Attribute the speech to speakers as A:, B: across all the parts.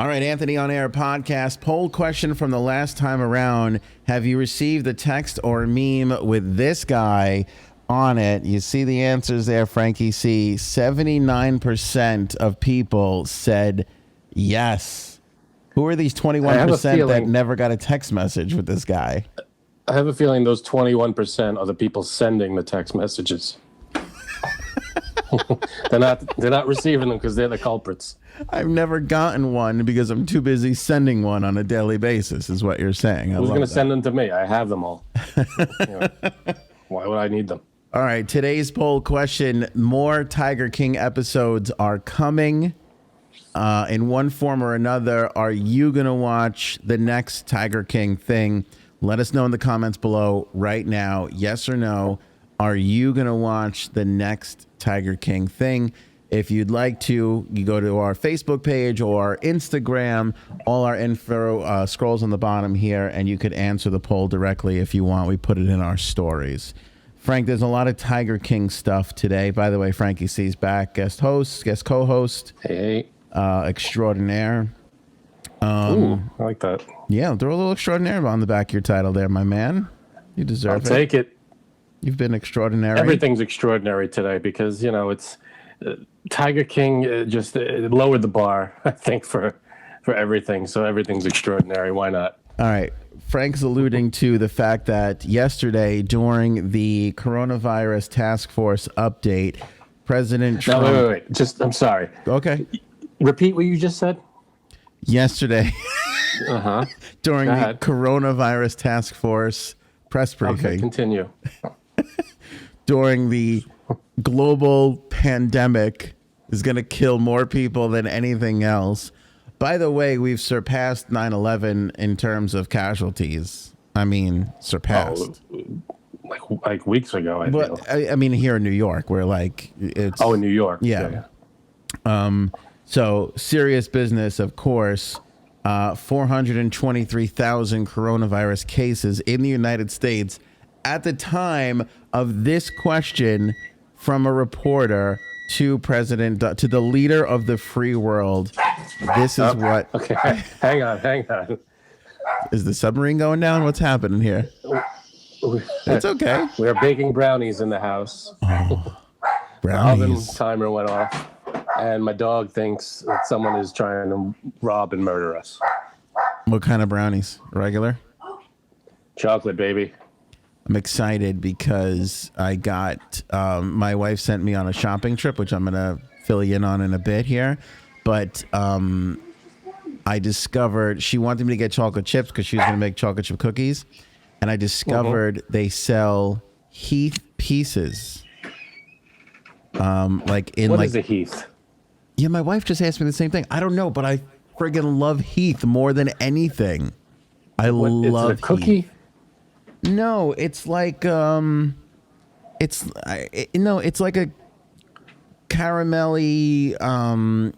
A: All right, Anthony on Air podcast. Poll question from the last time around. Have you received a text or a meme with this guy on it? You see the answers there, Frankie C. 79% of people said yes. Who are these 21% that never got a text message with this guy?
B: I have a feeling those 21% are the people sending the text messages. They're not receiving them because they're the culprits.
A: I've never gotten one because I'm too busy sending one on a daily basis, is what you're saying.
B: Who's going to send them to me? I have them all. Why would I need them?
A: All right, today's poll question, more Tiger King episodes are coming in one form or another. Are you going to watch the next Tiger King thing? Let us know in the comments below right now, yes or no. Are you going to watch the next Tiger King thing? If you'd like to, you go to our Facebook page or Instagram. All our info scrolls on the bottom here, and you could answer the poll directly if you want. We put it in our stories. Frank, there's a lot of Tiger King stuff today. By the way, Frankie C's back. Guest co-host.
B: Hey.
A: Extraordinaire.
B: Ooh, I like that.
A: Yeah, throw a little extraordinaire on the back of your title there, my man. You deserve it.
B: I'll take it.
A: You've been extraordinary.
B: Everything's extraordinary today because, it's Tiger King just lowered the bar, I think, for everything. So everything's extraordinary. Why not?
A: All right. Frank's alluding to the fact that yesterday during the coronavirus task force update, President Trump...
B: No, wait. I'm sorry.
A: Okay.
B: Repeat what you just said.
A: Yesterday, during the coronavirus task force press briefing.
B: Okay, continue.
A: During the global pandemic is going to kill more people than anything else. By the way, we've surpassed 9/11 in terms of casualties. I mean, surpassed.
B: Like weeks ago,
A: I mean, here in New York, where it's...
B: Oh, in New York.
A: Yeah. So serious business, of course. 423,000 coronavirus cases in the United States at the time of this question from a reporter to the leader of the free world. This is what...
B: Okay, hang on.
A: Is the submarine going down? What's happening here? It's okay.
B: We're baking brownies in the house.
A: Oh,
B: brownies. The oven
A: brownies.
B: timer went off, and my dog thinks that someone is trying to rob and murder us.
A: What kind of brownies? Regular?
B: Chocolate, baby.
A: I'm excited because I got, my wife sent me on a shopping trip, which I'm going to fill you in on in a bit here. But I discovered she wanted me to get chocolate chips because she was going to make chocolate chip cookies. And I discovered they sell Heath pieces.
B: What is a Heath?
A: Yeah, my wife just asked me the same thing. I don't know, but I friggin' love Heath more than anything. Love
B: Is it a cookie?
A: Heath. No, it's like it's like a caramelly,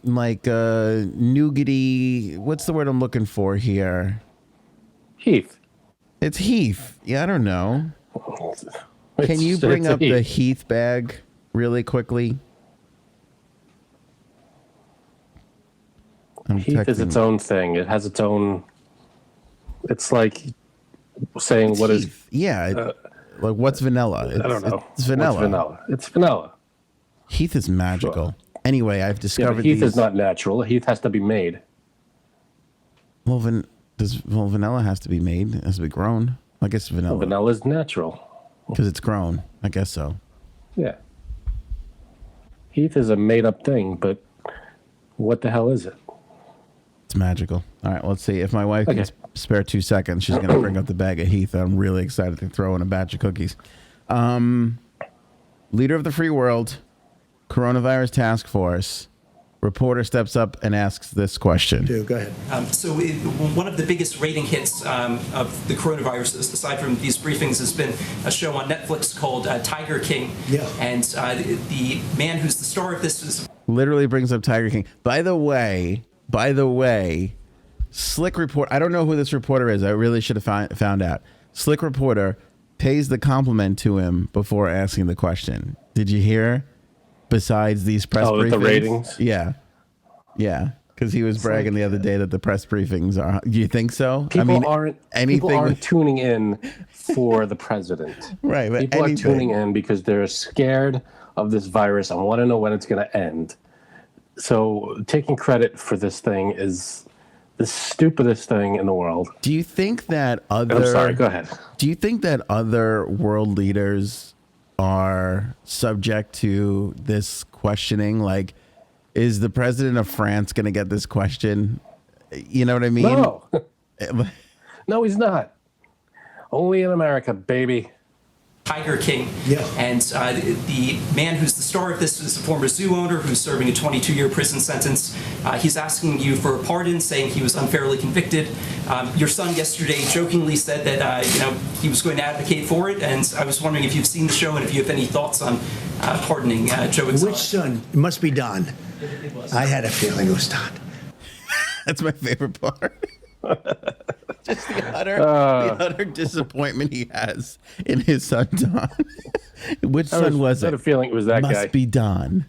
A: like nougaty. What's the word I'm looking for here?
B: Heath.
A: It's Heath. Yeah, I don't know. Can you bring up the Heath bag really quickly?
B: Heath is its own thing. It has its own. It's like saying what
A: Heath.
B: is.
A: Yeah, like what's vanilla?
B: I don't know.
A: It's vanilla.
B: What's vanilla? It's vanilla.
A: Heath is magical. Sure. Anyway, I've discovered
B: Heath is not natural. Heath has to be made.
A: Well, vanilla has to be made. It has to be grown. I guess vanilla.
B: Well, vanilla is natural.
A: Because it's grown. I guess so.
B: Yeah. Heath is a made-up thing, but what the hell is it?
A: It's magical. All right, let's see. If my wife can spare 2 seconds, she's going to bring up the bag of Heath. I'm really excited to throw in a batch of cookies. Leader of the free world, coronavirus task force. Reporter steps up and asks this question.
C: Go ahead. One of the biggest rating hits of the coronavirus, aside from these briefings, has been a show on Netflix called Tiger King. Yeah. And the man who's the star of this is...
A: Literally brings up Tiger King. By the way, Slick Report... I don't know who this reporter is. I really should have found out. Slick Reporter pays the compliment to him before asking the question. Did you hear? Besides these press briefings.
B: The ratings?
A: Yeah. Because because he was bragging the other day that the press briefings are. Do you think so?
B: People aren't tuning in for the president.
A: Right. But
B: people are tuning in because they're scared of this virus and want to know when it's going to end. So taking credit for this thing is the stupidest thing in the world.
A: Do you think that other?
B: I'm sorry. Go ahead.
A: Do you think that other world leaders are subject to this questioning? Like, is the president of France going to get this question? You know what I mean?
B: No. No, he's not. Only in America, baby.
C: Tiger King.
D: Yeah.
C: And the man who's the star of this is a former zoo owner who's serving a 22-year prison sentence. He's asking you for a pardon, saying he was unfairly convicted. Your son yesterday jokingly said that he was going to advocate for it, and I was wondering if you've seen the show and if you have any thoughts on pardoning Joe Exotic.
D: Which son? It must be Don. I had a feeling it was Don.
A: That's my favorite part. Just the utter disappointment he has in his son Don. Which son was it?
B: I had a feeling it was that guy.
A: Must be Don.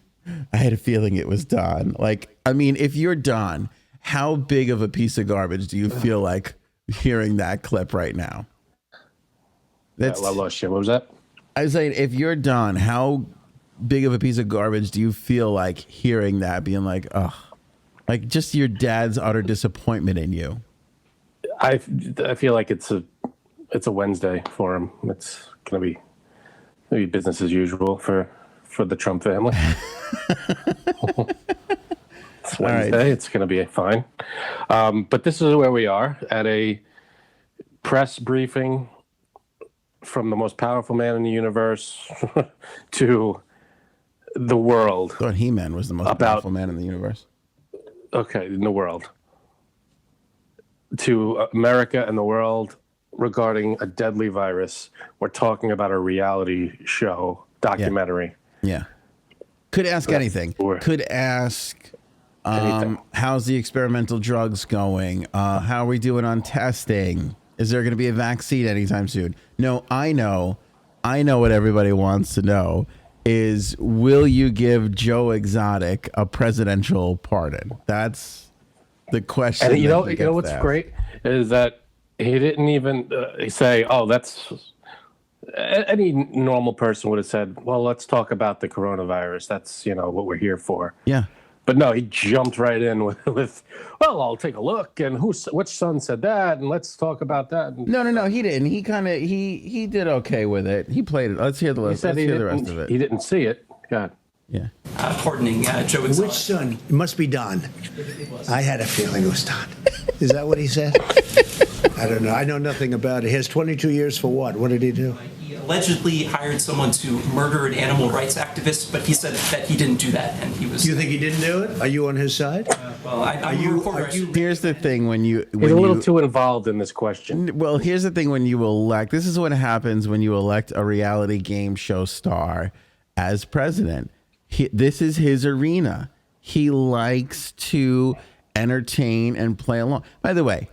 A: I had a feeling it was Don. Like, I mean, if you're Don, how big of a piece of garbage do you feel like hearing that clip right now?
B: I lost you. What was that?
A: I was saying, if you're Don, how big of a piece of garbage do you feel like hearing that, being like, ugh, like just your dad's utter disappointment in you?
B: I feel like it's a Wednesday for him. It's gonna be maybe business as usual for the Trump family. It's Wednesday. Right. It's gonna be fine. But this is where we are at a press briefing from the most powerful man in the universe to the world.
A: I thought He-Man was the most powerful man in the universe.
B: Okay, in the world. To America and the world regarding a deadly virus. We're talking about a reality show documentary.
A: Yeah. Could ask anything. Could ask how's the experimental drugs going? How are we doing on testing? Is there going to be a vaccine anytime soon? No, I know what everybody wants to know is, will you give Joe Exotic a presidential pardon? That's the question.
B: And you know what's great is that he didn't even say, "Oh, that's." Any normal person would have said, "Well, let's talk about the coronavirus. That's what we're here for."
A: Yeah.
B: But no, he jumped right in with "Well, I'll take a look, and which son said that, and let's talk about that."
A: No, he didn't. He kind of he did okay with it. He played it. Let's hear the rest. Let's hear the rest of it.
B: He didn't see it. God.
A: Yeah.
C: Pardoning Joe Exotic.
D: Which son? It must be Don. I had a feeling it was Don. Is that what he said? I don't know. I know nothing about it. He has 22 years for what? What did he do?
C: He allegedly hired someone to murder an animal rights activist, but he said that he didn't do that, and he was.
D: Do you think he didn't do it? Are you on his side?
C: I'm a reporter.
A: Here's the thing: he's
B: a little too involved in this question.
A: Well, here's the thing: when you elect, this is what happens when you elect a reality game show star as president. This is his arena. He likes to entertain and play along. By the way,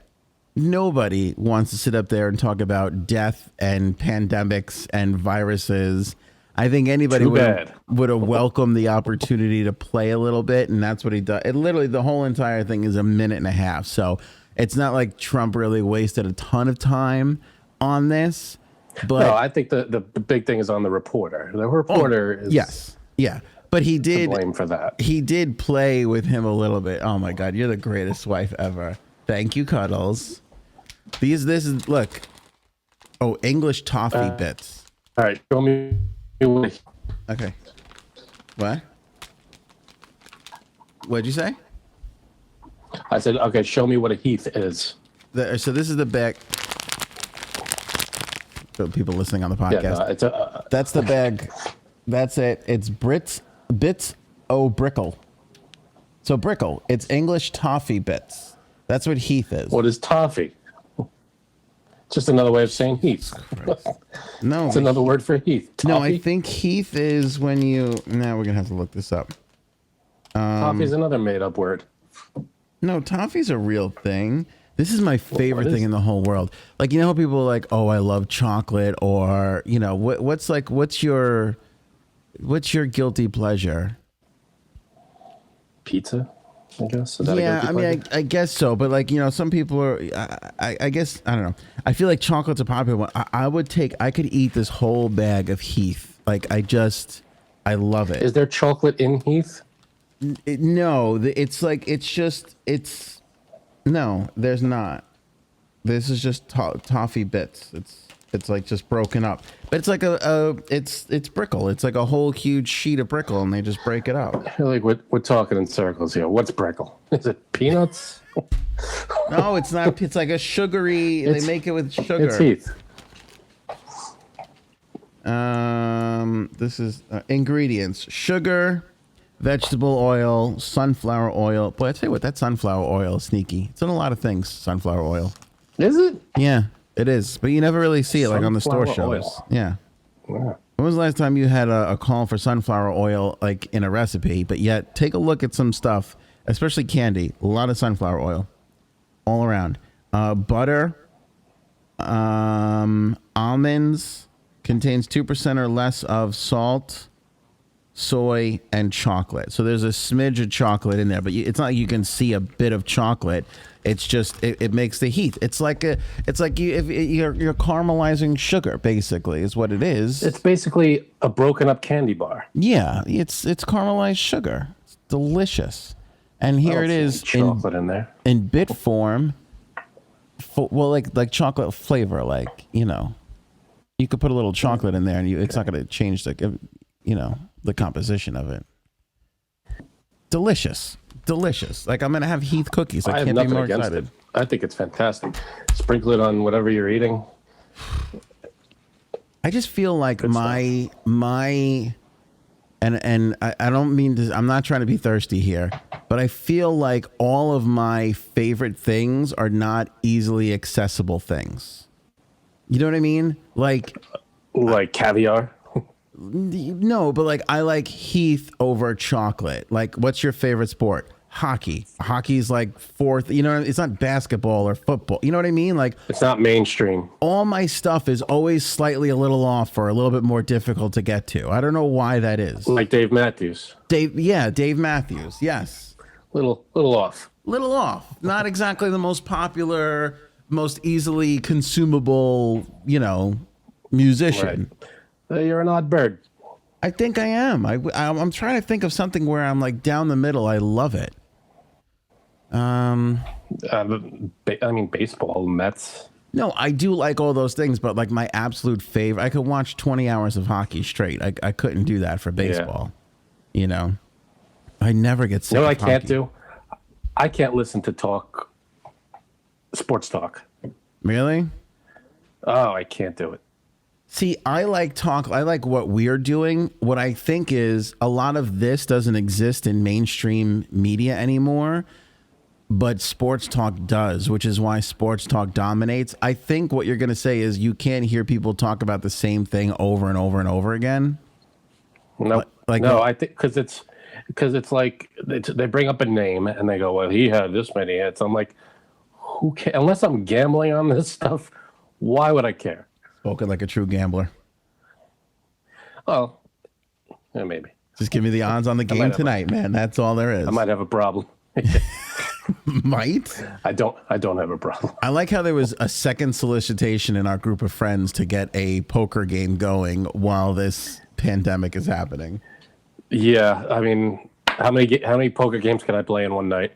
A: nobody wants to sit up there and talk about death and pandemics and viruses. I think anybody would have welcomed the opportunity to play a little bit, and that's what he does. It literally, the whole entire thing is a minute and a half. So it's not like Trump really wasted a ton of time on this. But
B: no, I think the big thing is on the reporter. The reporter is...
A: Yes. Yeah. But he did
B: blame for that.
A: He did play with him a little bit. Oh my God, you're the greatest wife ever. Thank you, Cuddles. This is look. Oh, English toffee bits.
B: All right, show me.
A: Okay. What? What'd you say?
B: I said, okay, show me what a Heath is.
A: So this is the bag. So people listening on the podcast. Yeah, that's the bag. That's it. It's bits o brickle. So brickle. It's English toffee bits. That's what Heath is.
B: What is toffee? Just another way of saying Heath.
A: No,
B: it's another word for Heath. Toffee?
A: No, I think Heath is when you. Now we're gonna have to look this up.
B: Toffee is another made-up word.
A: No, toffee's a real thing. This is my favorite thing in the whole world. Like, how people are like, oh, I love chocolate, or what's your guilty pleasure?
B: Pizza. I guess. Is that a
A: Yeah,
B: guilty
A: I mean,
B: pleasure?
A: I guess so, but like, some people are. I guess I don't know. I feel like chocolate's a popular one. I could eat this whole bag of Heath. Like, I love it.
B: Is there chocolate in Heath?
A: No, no. There's not. This is just toffee bits. It's like just broken up, but it's like it's brickle. It's like a whole huge sheet of brickle, and they just break it up.
B: I feel like we're talking in circles here. What's brickle? Is it peanuts?
A: No, it's not. It's like a sugary. They make it with sugar.
B: It's Heath.
A: This is ingredients: sugar, vegetable oil, sunflower oil. Boy, I tell you what, that sunflower oil is sneaky. It's in a lot of things. Sunflower oil.
B: Is it?
A: Yeah, it is, but you never really see it like on the store
B: Sunflower
A: shelves.
B: oil.
A: Yeah.
B: Yeah.
A: When was the last time you had a call for sunflower oil like in a recipe? But yet, take a look at some stuff, especially candy. A lot of sunflower oil, all around. Butter, almonds contains 2% or less of salt, soy, and chocolate. So there's a smidge of chocolate in there, but it's not like you can see a bit of chocolate. It's just it makes the Heath. It's like you're caramelizing sugar, basically, is what it is.
B: It's basically a broken up candy bar.
A: Yeah, it's caramelized sugar. It's delicious. And here it is
B: chocolate in there
A: in bit form. Like chocolate flavor, like, you could put a little chocolate in there, and it's not going to change the composition of it. Delicious. Like, I'm going to have Heath cookies. I can't be more excited.
B: I think it's fantastic. Sprinkle it on whatever you're eating.
A: I just feel like and I don't mean to, I'm not trying to be thirsty here, but I feel like all of my favorite things are not easily accessible things. You know what I mean? Like
B: caviar.
A: No, but like, I like Heath over chocolate. Like, what's your favorite sport? Hockey. Hockey's like fourth. It's not basketball or football. You know what I mean? Like,
B: it's not mainstream.
A: All my stuff is always slightly a little off or a little bit more difficult to get to. I don't know why that is.
B: Like Dave Matthews.
A: Dave Matthews. Yes.
B: Little off.
A: Little off. Not exactly the most popular, most easily consumable, musician.
B: Right. You're an odd bird.
A: I think I am. I'm trying to think of something where I'm like down the middle. I love it.
B: Baseball, Mets.
A: No, I do like all those things, but like my absolute favorite, I could watch 20 hours of hockey straight. I couldn't do that for baseball.
B: Yeah.
A: I never get sick of
B: I
A: hockey.
B: can't do? I can't listen to sports talk.
A: Really?
B: Oh, I can't do it.
A: See, I like what we're doing. What I think is a lot of this doesn't exist in mainstream media anymore, but sports talk does, which is why sports talk dominates. I think what you're going to say is you can't hear people talk about the same thing over and over and over again.
B: No, I think because it's like they bring up a name and they go, well, he had this many hits. I'm like, who cares? Unless I'm gambling on this stuff, why would I care?
A: Spoken like a true gambler.
B: Oh, yeah, maybe.
A: Just give me the odds on the game tonight, man. That's all there is.
B: I might have a problem.
A: Might?
B: I don't have a problem.
A: I like how there was a second solicitation in our group of friends to get a poker game going while this pandemic is happening.
B: Yeah, I mean, how many poker games can I play in one night?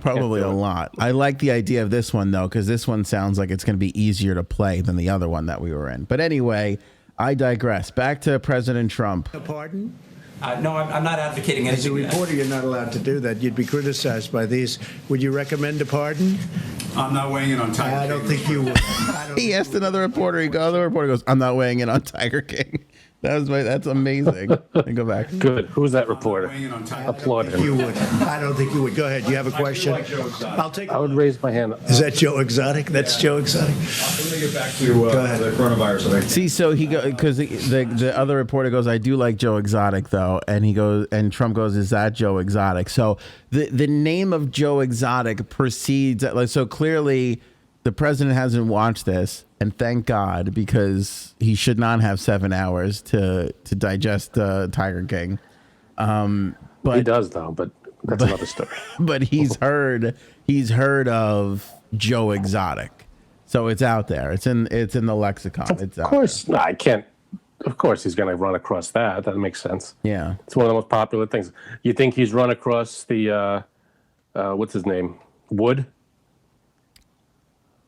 A: Probably a lot. I like the idea of this one, though, because this one sounds like it's going to be easier to play than the other one that we were in. But anyway, I digress. Back to President Trump.
D: Pardon?
C: No, I'm not advocating
D: As a
C: anything.
D: reporter, you're not allowed to do that. You'd be criticized by these. Would you recommend a pardon?
E: I'm not weighing in on Tiger King.
D: I don't think you would.
A: He asked another reporter. The reporter goes, "I'm not weighing in on Tiger King." That's amazing. And go back.
B: Good. Who's that reporter? Applaud him.
D: You would. I don't think you would. Go ahead. You have a question? I'll take.
B: I would raise my hand.
D: Is that Joe Exotic? That's Joe Exotic.
E: Let me get back to the coronavirus. I think.
A: See, so he goes because the other reporter goes, "I do like Joe Exotic, though," and he goes, and Trump goes, "Is that Joe Exotic?" So the name of Joe Exotic precedes, like, so clearly the president hasn't watched this. And thank God, because he should not have 7 hours to digest Tiger King. But
B: he does, though. But That's another story.
A: But he's heard of Joe Exotic. So it's out there. It's in the lexicon. It's
B: Of course, no, I can't. Of course, he's going to run across that. That makes sense.
A: Yeah.
B: It's one of the most popular things. You think he's run across the, what's his name? Wood?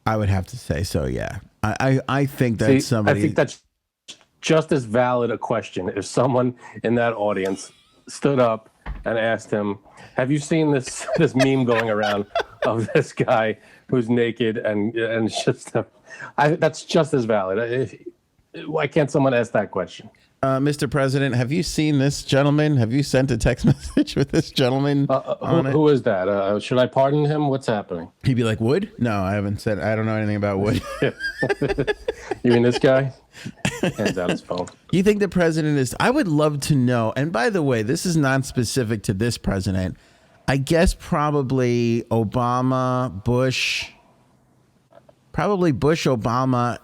A: I would have to say so, yeah. I think that somebody...
B: I think that's just as valid a question if someone in that audience stood up and asked him, have you seen this meme going around of this guy who's naked and just... that's just as valid. Why can't someone ask that question?
A: Mr. President, have you seen this gentleman? Have you sent a text message with this gentleman on it?
B: Who is that? Should I pardon him? What's happening?
A: He'd be like, Wood? No, I haven't said. I don't know anything about Wood.
B: You mean this guy? Hands out his phone.
A: You think the president is... I would love to know. And by the way, this is not specific to this president. I guess probably Obama, Bush... Probably Bush, Obama,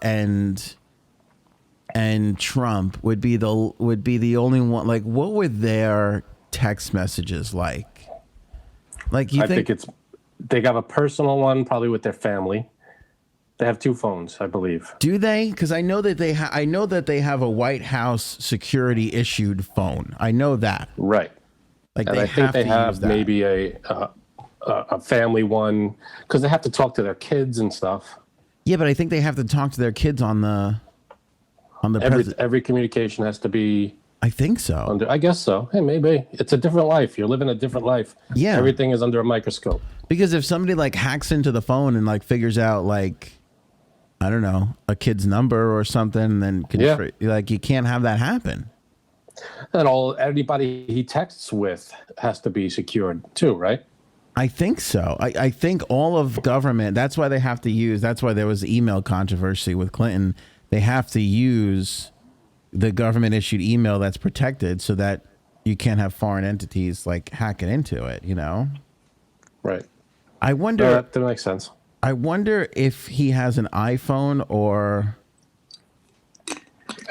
A: and Trump would be the only one. Like, what were their text messages like? Like, I think
B: they have a personal one, probably with their family. They have two phones, I believe.
A: Do they? Because I know that they have a White House security issued phone. I know that.
B: Right.
A: Like,
B: and I think they have maybe a family one because they have to talk to their kids and stuff.
A: Yeah, but I think they have to talk to their kids on the
B: every communication has to be.
A: I think so.
B: I guess so. Hey, maybe it's a different life. You're living a different life.
A: Yeah.
B: Everything is under a microscope.
A: Because if somebody like hacks into the phone and like figures out like, I don't know, a kid's number or something, then like you can't have that happen.
B: And anybody he texts with has to be secured too, right?
A: I think so. I think all of government, that's why there was email controversy with Clinton. They have to use the government issued email that's protected so that you can't have foreign entities like hacking into it, you know?
B: Right.
A: I wonder.
B: That makes sense.
A: I wonder if he has an iPhone or.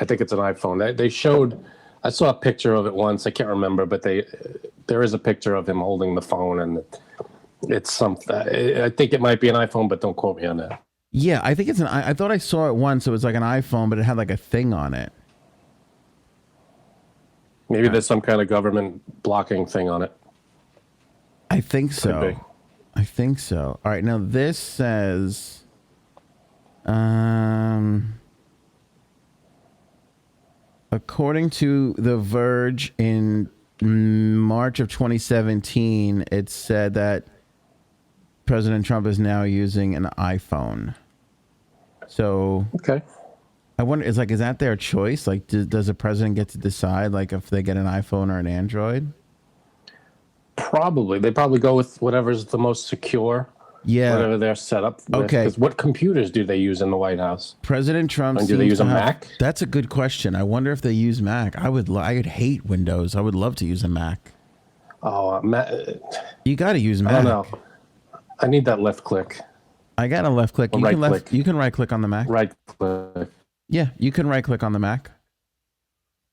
B: I think it's an iPhone. They showed, I saw a picture of it once. I can't remember, but there is a picture of him holding the phone and it's something. I think it might be an iPhone, but don't quote me on that.
A: Yeah, I think it's I thought I saw it once. It was like an iPhone, but it had like a thing on it.
B: Maybe there's some kind of government blocking thing on it.
A: I think so. I think so. All right, now this says, according to The Verge in March of 2017, it said that President Trump is now using an iPhone. So,
B: okay.
A: I wonder, is that their choice? Like, does the president get to decide, like, if they get an iPhone or an Android?
B: Probably. They probably go with whatever's the most secure.
A: Yeah.
B: Whatever they're set up with.
A: Okay.
B: Because what computers do they use in the White House?
A: President Trump.
B: And do they use a Mac?
A: That's a good question. I wonder if they use Mac. I would hate Windows. I would love to use a Mac.
B: Oh,
A: you got to use Mac.
B: I don't know. I need that left click.
A: I got a left click. You can right click on the Mac.
B: Right click.
A: Yeah, you can right click on the Mac.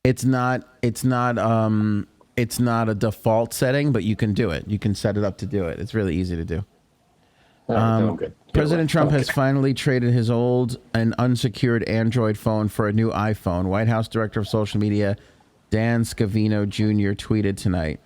A: It's not a default setting, but you can do it. You can set it up to do it. It's really easy to do.
B: Good.
A: President Trump has finally traded his old and unsecured Android phone for a new iPhone. White House Director of Social Media Dan Scavino Jr. tweeted tonight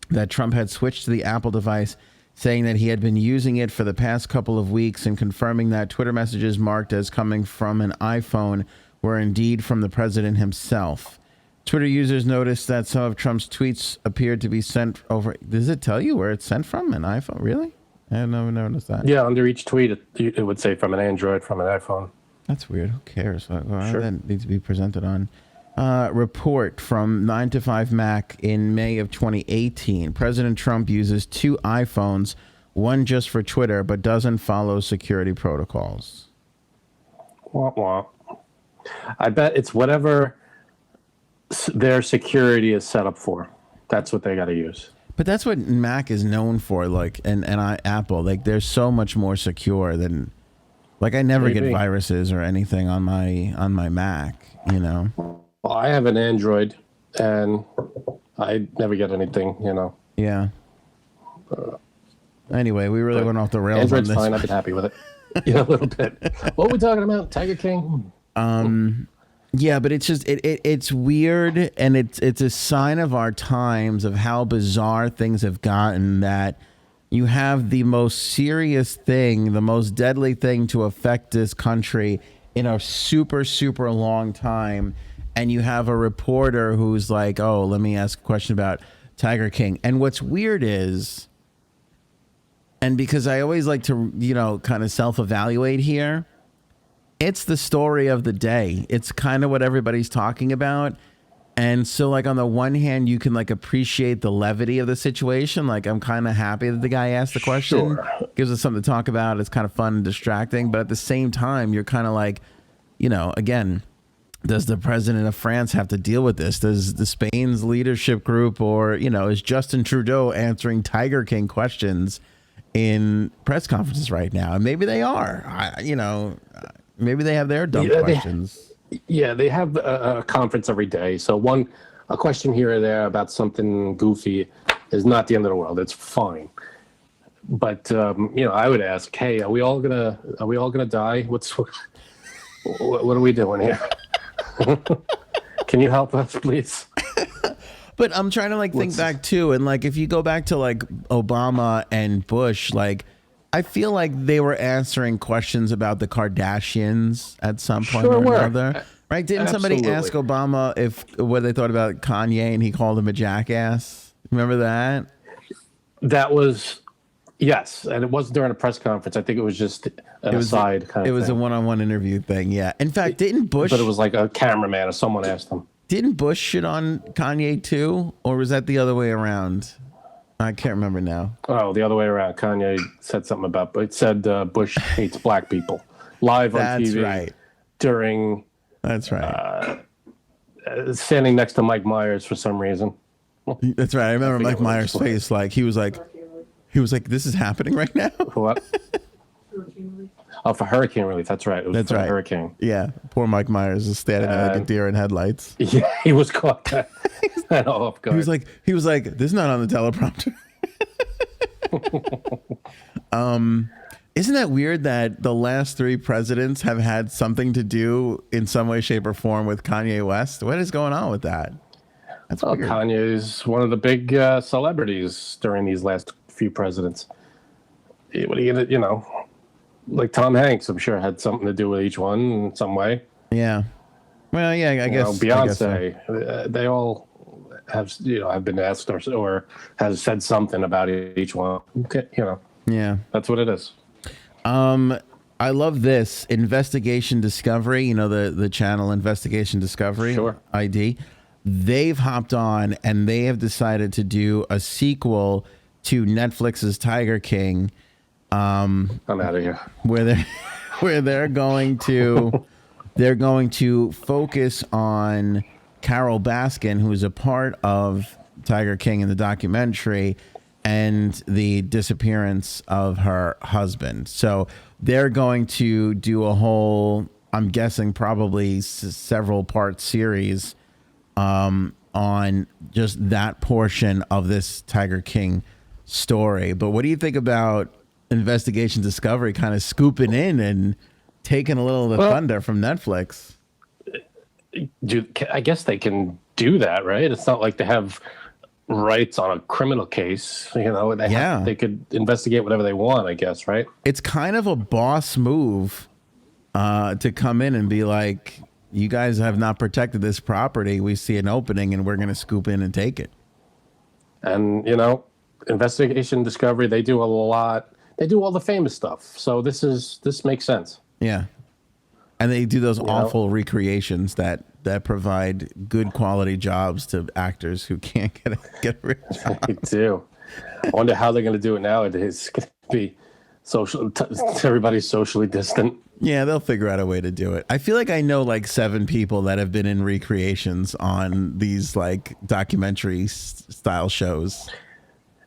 A: that Trump had switched to the Apple device, saying that he had been using it for the past couple of weeks and confirming that Twitter messages marked as coming from an iPhone were indeed from the president himself. Twitter users noticed that some of Trump's tweets appeared to be sent over. Does it tell you where it's sent from? An iPhone? Really? I had never noticed that.
B: Yeah, under each tweet, it would say from an Android, from an iPhone.
A: That's weird. Who cares? Sure. That needs to be presented on. Report from 9 to 5 Mac in May of 2018. President Trump uses 2 iPhones, one just for Twitter, but doesn't follow security protocols.
B: Wah, wah. I bet it's whatever their security is set up for. That's what they got to use.
A: But that's what Mac is known for, like, and Apple. Like, they're so much more secure than, like, I never get viruses or anything on my Mac, you know.
B: Well, I have an Android, and I never get anything, you know.
A: Yeah. Anyway, we really went off the rails
B: Android's
A: on this.
B: fine. I've been happy with it. Yeah, a little bit. What are we talking about? Tiger King?
A: Yeah, but it's just it's weird, and it's a sign of our times, of how bizarre things have gotten, that you have the most serious thing, the most deadly thing to affect this country in a super, super long time, and you have a reporter who's like, oh, let me ask a question about Tiger King. And what's weird is, and because I always like to, kind of self-evaluate here, it's the story of the day. It's kind of what everybody's talking about. And so, like, on the one hand, you can, like, appreciate the levity of the situation. Like, I'm kind of happy that the guy asked the question.
B: Sure.
A: Gives us something to talk about. It's kind of fun and distracting. But at the same time, you're kind of like, again, does the president of France have to deal with this? Does the Spain's leadership group, or, is Justin Trudeau answering Tiger King questions in press conferences right now? And maybe they are. Maybe they have their dumb questions.
B: They have a conference every day. So a question here or there about something goofy is not the end of the world. It's fine. But I would ask, hey, are we all gonna die? What are we doing here? Can you help us, please?
A: But I'm trying to think back too, and if you go back to Obama and Bush, I feel like they were answering questions about the Kardashians at some point or another. Right? Didn't somebody ask Obama what they thought about Kanye, and he called him a jackass? Remember that?
B: That was, yes, and it wasn't during a press conference. I think it was just an aside kind of thing.
A: It was a one-on-one interview thing, yeah. In fact, didn't Bush...
B: But it was like a cameraman or someone asked him.
A: Didn't Bush shit on Kanye too? Or was that the other way around? I can't remember now.
B: Oh, the other way around. Kanye said something about, but it said Bush hates black people live on TV.
A: That's right.
B: During.
A: That's right.
B: Standing next to Mike Myers for some reason.
A: That's right. I remember Mike Myers' face. He was like, "This is happening right now."
B: What? Oh, for hurricane relief. That's right. It was for hurricane.
A: Yeah. Poor Mike Myers is standing there like a deer in headlights.
B: Yeah, he was caught. Off guard.
A: He was like, "This is not on the teleprompter." Isn't that weird that the last three presidents have had something to do in some way, shape, or form with Kanye West? What is going on with that? That's weird.
B: Kanye is one of the big celebrities during these last few presidents. What are you gonna, like Tom Hanks, I'm sure had something to do with each one in some way.
A: Yeah. Well, yeah, I guess
B: Beyonce, they all have, have been asked or has said something about each one. Okay,
A: Yeah.
B: That's what it is.
A: I love this Investigation Discovery, the channel Investigation Discovery.
B: Sure.
A: ID. They've hopped on and they have decided to do a sequel to Netflix's Tiger King.
B: I'm out of here.
A: Where they're going to focus on Carol Baskin, who is a part of Tiger King in the documentary, and the disappearance of her husband. So they're going to do a whole, I'm guessing probably several part series on just that portion of this Tiger King story. But what do you think about Investigation Discovery kind of scooping in and taking a little of the thunder from Netflix?
B: I guess they can do that, right? It's not like they have rights on a criminal case. They could investigate whatever they want, I guess, right?
A: It's kind of a boss move to come in and be like, you guys have not protected this property. We see an opening and we're going to scoop in and take it.
B: And, Investigation Discovery, they do a lot. They do all the famous stuff. So this makes sense.
A: Yeah. And they do those awful recreations that provide good quality jobs to actors who can't get a rich job.
B: They do. I wonder how they're going to do it nowadays. It's going to be everybody's socially distant.
A: Yeah, they'll figure out a way to do it. I feel like I know 7 people that have been in recreations on these documentary style shows.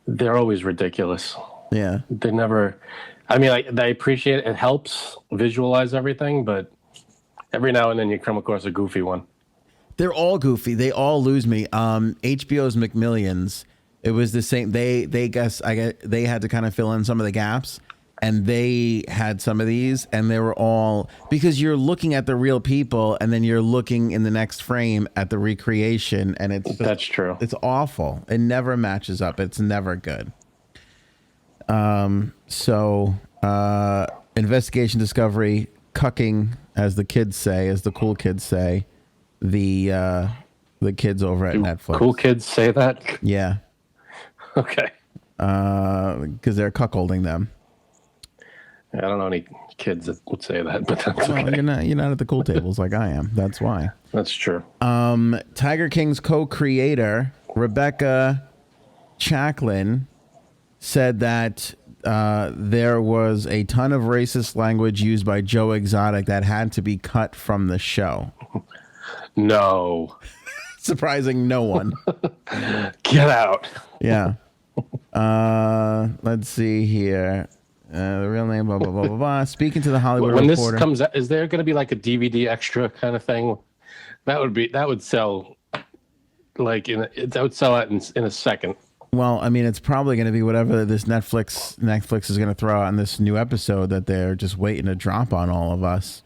B: They're always ridiculous.
A: Yeah.
B: They never, I appreciate it. It helps visualize everything, but every now and then you come across a goofy one.
A: They're all goofy. They all lose me. HBO's McMillions. It was the same. They they had to kind of fill in some of the gaps, and they had some of these, and they were all, because you're looking at the real people, and then you're looking in the next frame at the recreation, and
B: that's true.
A: It's awful. It never matches up. It's never good. Investigation, discovery, cucking, as the kids say, as the cool kids say, the kids over at Netflix.
B: Cool kids say that?
A: Yeah.
B: Okay.
A: Because they're cuckolding them.
B: I don't know any kids that would say that, but that's okay.
A: You're not at the cool tables like I am. That's why.
B: That's true.
A: Tiger King's co-creator Rebecca Chacklin said that there was a ton of racist language used by Joe Exotic that had to be cut from the show.
B: No.
A: Surprising no one.
B: Get out.
A: Yeah. Let's see here. The real name, blah, blah, blah, blah, blah. Speaking to the Hollywood
B: when
A: Reporter.
B: This comes out, is there going to be like a DVD extra kind of thing? That would sell like that would sell out in a second.
A: Well, I mean, it's probably going to be whatever this Netflix is going to throw out in this new episode that they're just waiting to drop on all of us.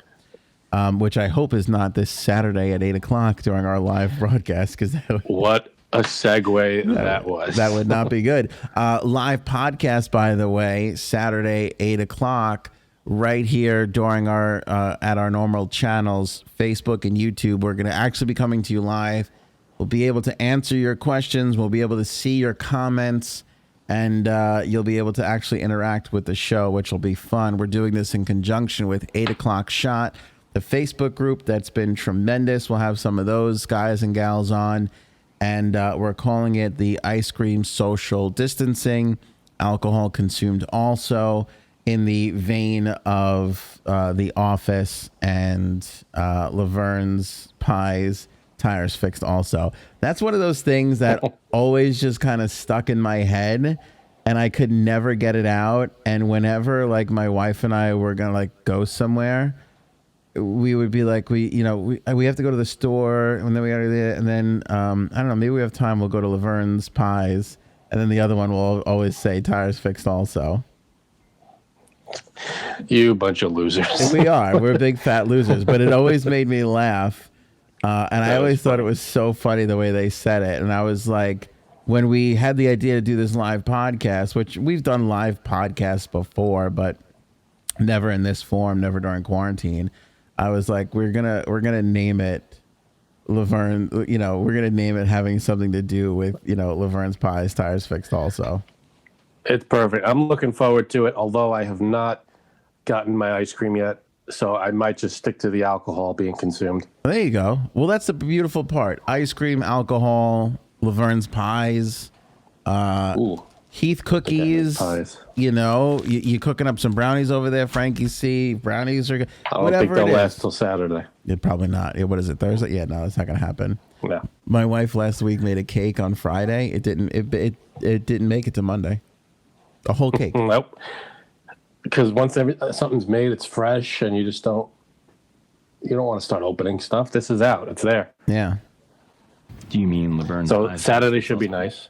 A: Which I hope is not this Saturday at 8:00 during our live broadcast, because
B: what a segue that was.
A: That would not be good. Live podcast, by the way, Saturday 8:00, right here during our at our normal channels, Facebook and YouTube. We're going to actually be coming to you live. We'll be able to answer your questions. We'll be able to see your comments, and you'll be able to actually interact with the show, which will be fun. We're doing this in conjunction with 8:00 Shot, the Facebook group that's been tremendous. We'll have some of those guys and gals on, and we're calling it the Ice Cream Social Distancing, alcohol consumed also, in the vein of The Office and Laverne's Pies, Tires Fixed also. That's one of those things that always just kind of stuck in my head, and I could never get it out. And whenever like my wife and I were gonna like go somewhere, we would be like, we have to go to the store, and then we gotta do it, and then I don't know, maybe we have time, we'll go to Laverne's Pies, and then the other one will always say Tires Fixed also.
B: You bunch of losers.
A: And we are. We're big fat losers, but it always made me laugh. And I always thought it was so funny the way they said it. And I was like, when we had the idea to do this live podcast, which we've done live podcasts before, but never in this form, never during quarantine. I was like, we're gonna name it Laverne. We're gonna name it having something to do with Laverne's Pies, Tires Fixed also.
B: It's perfect. I'm looking forward to it, although I have not gotten my ice cream yet. So I might just stick to the alcohol being consumed.
A: There you go. Well, that's the beautiful part. Ice cream, alcohol, Laverne's Pies, Heath cookies.
B: Pies.
A: You cooking up some brownies over there, Frankie C. Brownies are good.
B: I don't think they'll last till Saturday.
A: Probably not. What is it, Thursday? Yeah, no, that's not going to happen.
B: No.
A: My wife last week made a cake on Friday. It didn't make it to Monday. A whole cake.
B: Nope. Because once something's made, it's fresh, and you don't want to start opening stuff. This is out. It's there.
A: Yeah.
F: Do you mean Laverne's
B: So
F: Pies?
B: Saturday should be nice.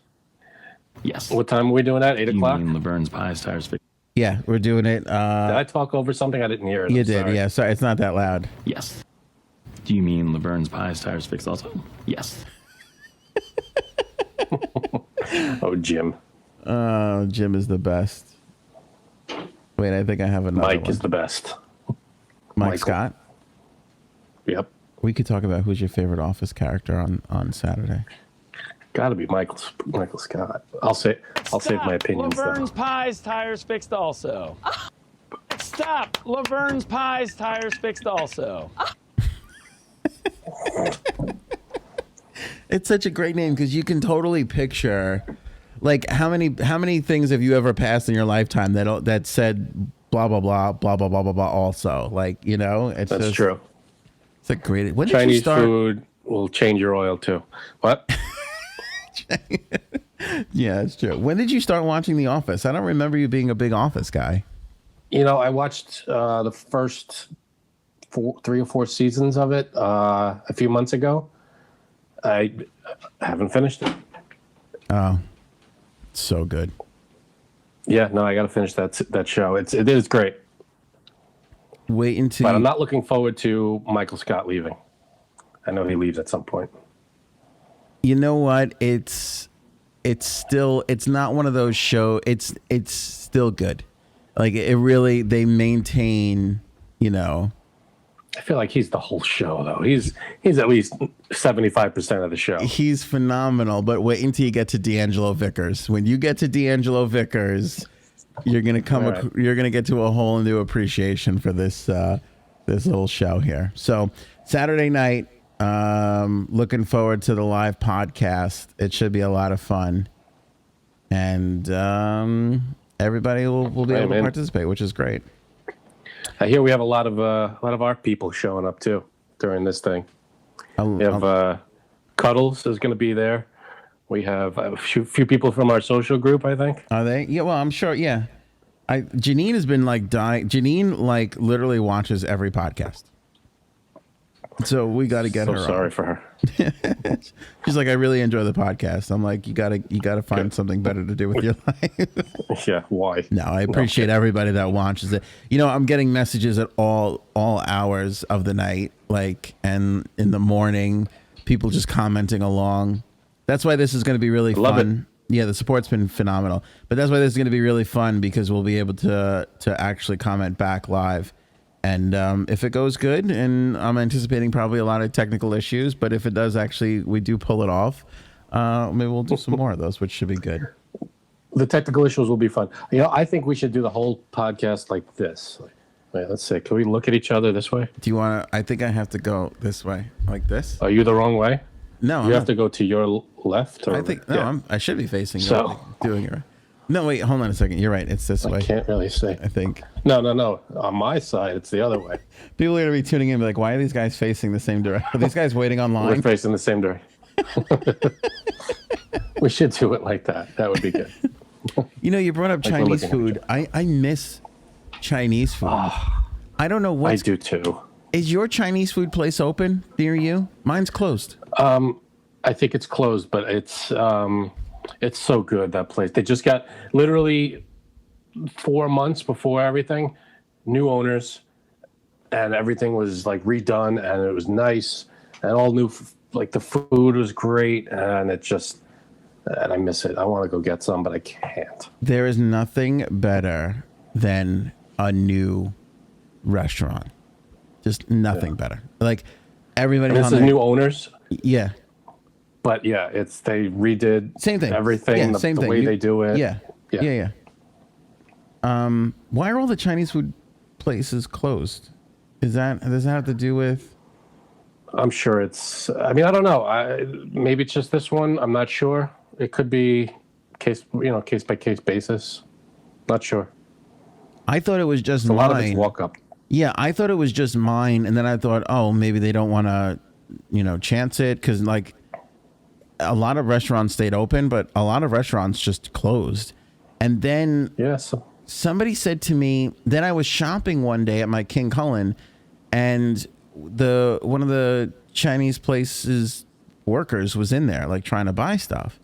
F: Yes.
B: What time are we doing that? 8:00?
F: Do you mean Laverne's Pies, Tires Fixed?
A: Yeah, we're doing it.
B: Did I talk over something? I didn't hear it.
A: You did, yeah. Sorry, it's not that loud.
F: Yes. Do you mean Laverne's Pies, Tires Fixed also? Yes.
B: Oh, Jim.
A: Jim is the best. Wait, I think I have another
B: Mike
A: one.
B: is the best.
A: Mike Scott?
B: Yep.
A: We could talk about who's your favorite Office character on Saturday.
B: Got to be Michael Scott. I'll save my opinions.
G: Laverne's Pies, Tires Fixed also. Stop. Laverne's Pies, Tires Fixed also.
A: It's such a great name because you can totally picture, like, how many things have you ever passed in your lifetime that said blah blah blah blah blah blah blah blah also, like, it's
B: That's
A: just,
B: true.
A: It's a great. When did
B: Chinese
A: you start?
B: food will change your oil too. What?
A: Yeah, it's true. When did you start watching The Office? I don't remember you being a big Office guy.
B: I watched the first 3 or 4 seasons of it a few months ago. I haven't finished it.
A: Oh, So good.
B: Yeah, no, I got to finish that show. It is great.
A: Wait until.
B: But I'm not looking forward to Michael Scott leaving. I know he leaves at some point.
A: You know what? It's not one of those it's still good. Like it really, they maintain,
B: I feel like he's the whole show though. He's at least 75% of the show.
A: He's phenomenal, but wait until you get to D'Angelo Vickers. When you get to D'Angelo Vickers, you're gonna you're gonna get to a whole new appreciation for this little show here. So Saturday night, looking forward to the live podcast. It should be a lot of fun, and everybody will be able to participate, which is great.
B: I hear we have a lot of our people showing up too during this thing. We have Cuddles is going to be there. We have a few people from our social group, I think.
A: Are they? Yeah, well, I'm sure. Yeah, Janine has been like dying. Janine like literally watches every podcast. So we got to get her.
B: Sorry for her.
A: She's like, I really enjoy the podcast. I'm like, you gotta find something better to do with your life.
B: Yeah, why?
A: No, I appreciate everybody that watches it. I'm getting messages at all hours of the night, like, and in the morning, people just commenting along. That's why this is going to be really fun. Yeah, the support's been phenomenal. But that's why this is going to be really fun, because we'll be able to actually comment back live. And if it goes good, and I'm anticipating probably a lot of technical issues, but if it does we do pull it off, maybe we'll do some more of those, which should be good.
B: The technical issues will be fun. I think we should do the whole podcast like this. Wait, let's see. Can we look at each other this way?
A: Do you want to? I think I have to go this way, like this.
B: Are you the wrong way?
A: No,
B: you have to go to your left. Or,
A: I think no. I should be facing. So doing it. No, wait, hold on a second. You're right. It's this way.
B: I can't really say.
A: I think.
B: No. On my side, it's the other way.
A: People are going to be tuning in and be like, why are these guys facing the same direction? Are these guys waiting online?
B: We're facing the same direction. We should do it like that. That would be good.
A: You brought up Chinese food. I miss Chinese food. I don't know what.
B: I do too.
A: Is your Chinese food place open near you? Mine's closed.
B: I think it's closed, but it's so good, that place. They just got literally 4 months before everything, new owners, and everything was like redone, and it was nice, and all new. Like the food was great, and I miss it. I want to go get some, but I can't.
A: There is nothing better than a new restaurant. Just nothing better. Like everybody.
B: And this is new owners.
A: Yeah.
B: But yeah, they redid
A: same thing.
B: Everything, the way they do it.
A: Yeah. Why are all the Chinese food places closed? Does that have to do with?
B: I'm sure I don't know. Maybe it's just this one. I'm not sure. It could be case by case basis. Not sure.
A: I thought it was just
B: mine. A lot of
A: it's
B: walk up.
A: Yeah, I thought it was just mine, and then I thought, oh, maybe they don't want to, chance it, because like. A lot of restaurants stayed open, but a lot of restaurants just closed. And then somebody said to me, then I was shopping one day at my King Cullen, and one of the Chinese places workers was in there, like trying to buy stuff.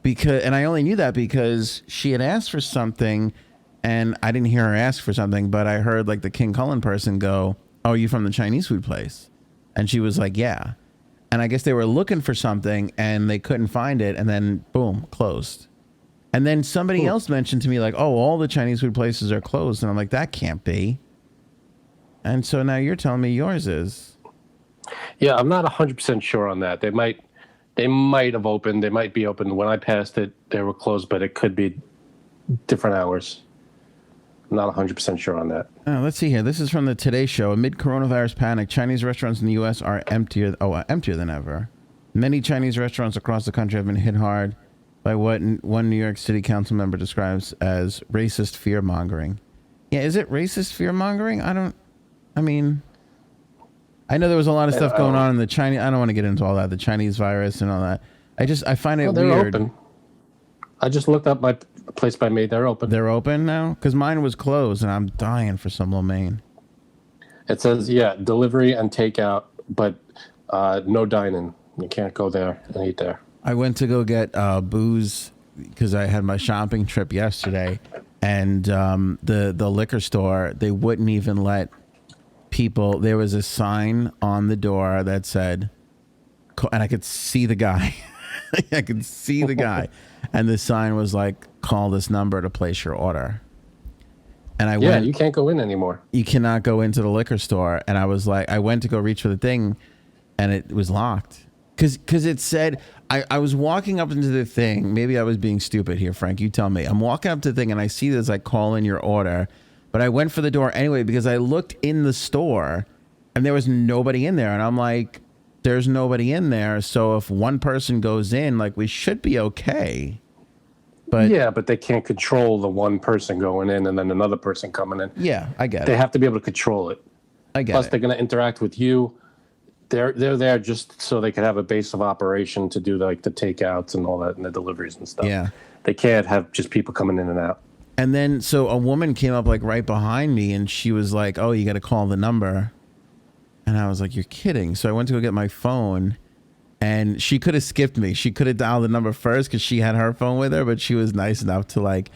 A: And I only knew that because she had asked for something, and I didn't hear her ask for something, but I heard like the King Cullen person go, "Oh, you from the Chinese food place?" And she was like, "Yeah." And I guess they were looking for something and they couldn't find it, and then boom, closed. And then somebody else mentioned to me like, "Oh, all the Chinese food places are closed," and I'm like, "That can't be." And so now you're telling me yours is.
B: Yeah, I'm not 100% sure on that. They might have opened. They might be open. When I passed it, they were closed, but it could be different hours. I'm not 100% sure on that.
A: Let's see here. This is from the Today Show. Amid coronavirus panic, Chinese restaurants in the U.S. are emptier than ever. Many Chinese restaurants across the country have been hit hard by what one New York City council member describes as racist fear-mongering. Yeah, is it racist fear-mongering? I know there was a lot of stuff going on in the Chinese. I don't want to get into all that, the Chinese virus and all that. I find it weird.
B: Open. I just looked up my place by me. They're open.
A: They're open now? Because mine was closed, and I'm dying for some lo mein.
B: It says, delivery and takeout, but no dine-in. You can't go there and eat there.
A: I went to go get booze because I had my shopping trip yesterday, and the liquor store, they wouldn't even let people. There was a sign on the door that said, and I could see the guy. I could see the guy, and the sign was like, "Call this number to place your order." And I went.
B: You can't go in anymore.
A: You cannot go into the liquor store. And I was like, I went to go reach for the thing, and it was locked. Because it said, I was walking up into the thing. Maybe I was being stupid here, Frank. You tell me. I'm walking up to the thing, and I see this like, call in your order. But I went for the door anyway because I looked in the store, and there was nobody in there. And I'm like, there's nobody in there. So if one person goes in, like, we should be okay. But
B: yeah, but they can't control the one person going in and then another person coming in.
A: Yeah, I get it.
B: They have to be able to control it.
A: I get
B: Plus,
A: it.
B: they're going to interact with you. They're there just so they can have a base of operation to do like the takeouts and all that and the deliveries and stuff.
A: Yeah.
B: They can't have just people coming in and out.
A: And then, so a woman came up like right behind me, and she was like, "Oh, you got to call the number." And I was like, "You're kidding." So I went to go get my phone, and she could have skipped me. She could have dialed the number first because she had her phone with her, but she was nice enough to like.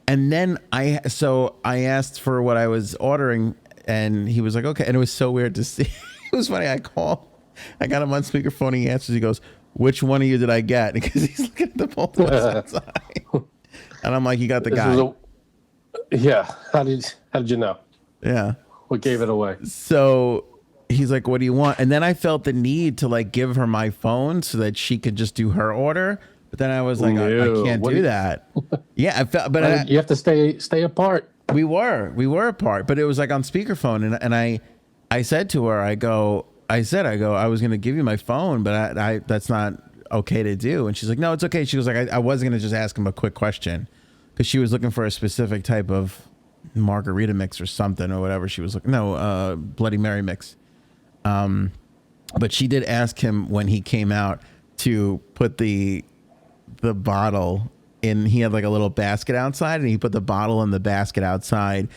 A: And then I asked for what I was ordering, and he was like, "Okay." And it was so weird to see. It was funny. I got him on speakerphone, and he answers. He goes, "Which one of you did I get?" Because he's looking at the both of us outside. And I'm like, "You got the guy."
B: Yeah. How did you know?
A: Yeah.
B: What gave it away?
A: So he's like, "What do you want?" And then I felt the need to like give her my phone so that she could just do her order. But then I was like, I can't do that. Yeah, I felt, but
B: you have to stay apart.
A: We were apart, but it was like on speakerphone, and I said to her, I was gonna give you my phone, but I that's not okay to do. And she's like, "No, it's okay." She was like, I was gonna just ask him a quick question because she was looking for a specific type of margarita mix or something or whatever she was looking. No, Bloody Mary mix. But she did ask him when he came out to put the bottle in. He had like a little basket outside, and he put the bottle in the basket outside,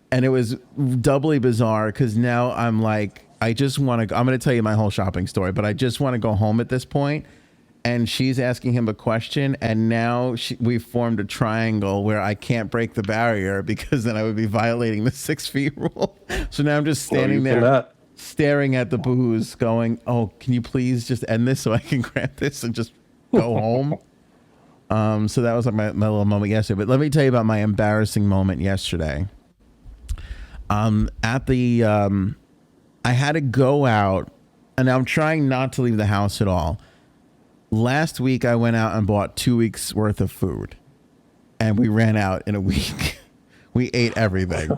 A: and it was doubly bizarre because now I'm like, I just want to. I'm going to tell you my whole shopping story, but I just want to go home at this point. And she's asking him a question, and now we've formed a triangle where I can't break the barrier because then I would be violating the 6 feet rule. So now I'm just standing there staring at the booze going, "Oh, can you please just end this so I can grab this and just go home?" So that was like my little moment yesterday. But let me tell you about my embarrassing moment yesterday. I had to go out, and I'm trying not to leave the house at all. Last week, I went out and bought 2 weeks worth of food, and we ran out in a week. We ate everything.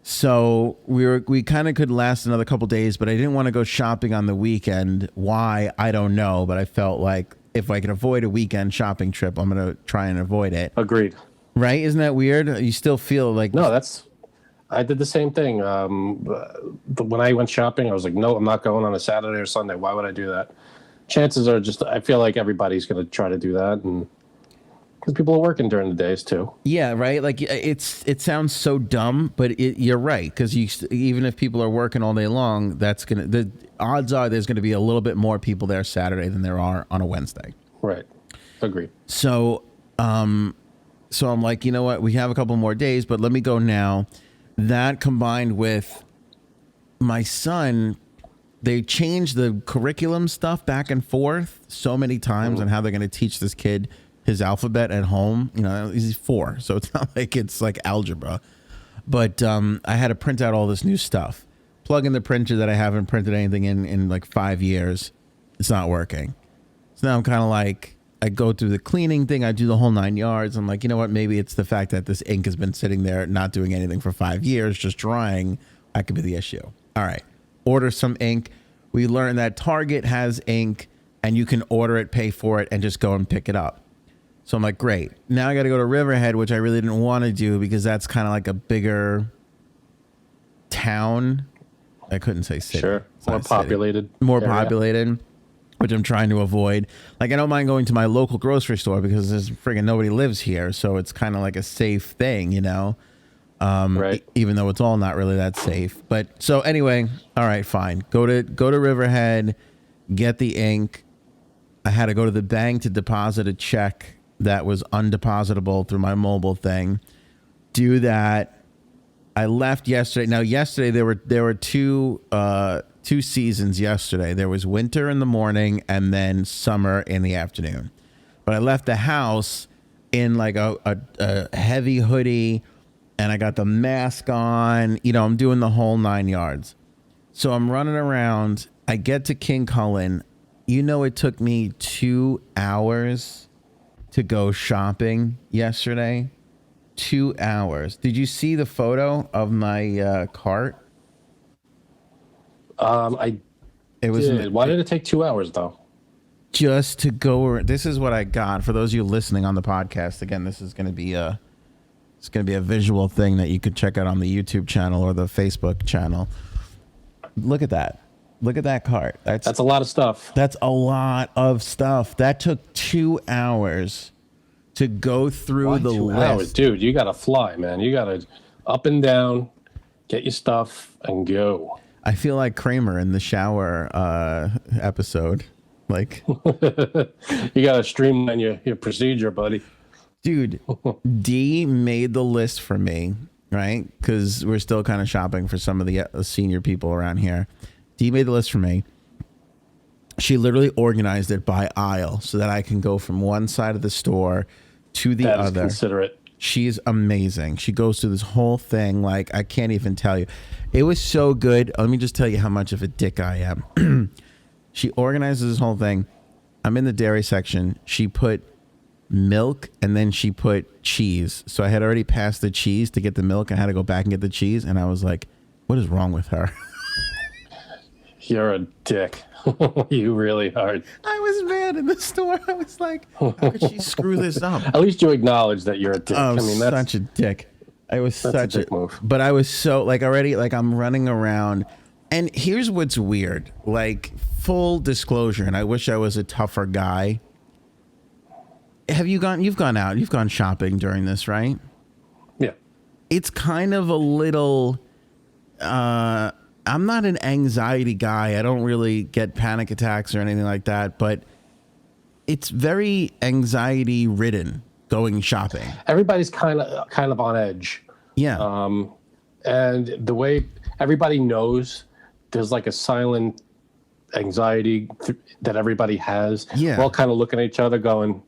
A: So we kind of could last another couple days, but I didn't want to go shopping on the weekend. Why? I don't know, but I felt like if I can avoid a weekend shopping trip, I'm going to try and avoid it.
B: Agreed.
A: Right? Isn't that weird? You still feel like...
B: No, I did the same thing. When I went shopping, I was like, no, I'm not going on a Saturday or Sunday. Why would I do that? Chances are I feel like everybody's going to try to do that. And because people are working during the days too.
A: Yeah, right. Like it sounds so dumb, but you're right. Because even if people are working all day long, the odds are there's going to be a little bit more people there Saturday than there are on a Wednesday.
B: Right. Agreed.
A: So I'm like, you know what? We have a couple more days, but let me go now. That combined with my son, they changed the curriculum stuff back and forth so many times on how they're going to teach this kid his alphabet at home. You know, he's 4, so it's not like it's like algebra. But I had to print out all this new stuff. Plug in the printer that I haven't printed anything in like 5 years. It's not working. So now I'm kind of like, I go through the cleaning thing. I do the whole 9 yards. I'm like, you know what? Maybe it's the fact that this ink has been sitting there not doing anything for 5 years, just drying. That could be the issue. All right. Order some ink. We learned that Target has ink, and you can order it, pay for it, and just go and pick it up. So I'm like, great. Now I got to go to Riverhead, which I really didn't want to do because that's kind of like a bigger town. I couldn't say city.
B: Sure. More populated.
A: More populated, which I'm trying to avoid. Like, I don't mind going to my local grocery store because there's friggin' nobody lives here. So it's kind of like a safe thing, you know?
B: Right.
A: Even though it's all not really that safe. But so anyway, all right, fine. Go to Riverhead, get the ink. I had to go to the bank to deposit a check that was undepositable through my mobile thing. Do that. I left yesterday. Now, yesterday there were two seasons yesterday. There was winter in the morning and then summer in the afternoon. But I left the house in like a heavy hoodie, and I got the mask on. You know, I'm doing the whole 9 yards. So I'm running around. I get to King Cullen. You know, it took me 2 hours to go shopping yesterday. 2 hours. Did you see the photo of my cart?
B: I did. Why did it take 2 hours though?
A: Just to go. This is what I got for those of you listening on the podcast. Again, this is going to be a visual thing that you could check out on the YouTube channel or the Facebook channel. Look at that. Look at that cart. That's
B: a lot of stuff.
A: That's a lot of stuff. That took 2 hours to go through.
B: Why
A: the
B: 2
A: list.
B: hours? Dude, you got to fly, man. You got to up and down, get your stuff, and go.
A: I feel like Kramer in the shower episode. Like,
B: you got to streamline your procedure, buddy.
A: Dude, D made the list for me, right? Because we're still kind of shopping for some of the senior people around here. D made the list for me. She literally organized it by aisle so that I can go from one side of the store to the
B: That is
A: other.
B: considerate.
A: She's amazing. She goes through this whole thing like I can't even tell you. It was so good. Let me just tell you how much of a dick I am. She organizes this whole thing. I'm in the dairy section. She put milk and then she put cheese. So I had already passed the cheese to get the milk. I had to go back and get the cheese. And I was like, what is wrong with her?
B: You're a dick. You really are.
A: I was mad in the store. I was like, how could she screw this up?
B: At least you acknowledge that you're a dick.
A: Oh,
B: I mean, that's
A: such a dick. I was
B: that's
A: such
B: a dick move.
A: But I was so like already like I'm running around. And here's what's weird. Like full disclosure, and I wish I was a tougher guy. You've gone out, you've gone shopping during this, right?
B: Yeah.
A: It's kind of a little I'm not an anxiety guy. I don't really get panic attacks or anything like that, but it's very anxiety ridden going shopping.
B: Everybody's kind of on edge.
A: Yeah.
B: And the way everybody knows there's like a silent anxiety that everybody has.
A: Yeah.
B: We're all kind of looking at each other going,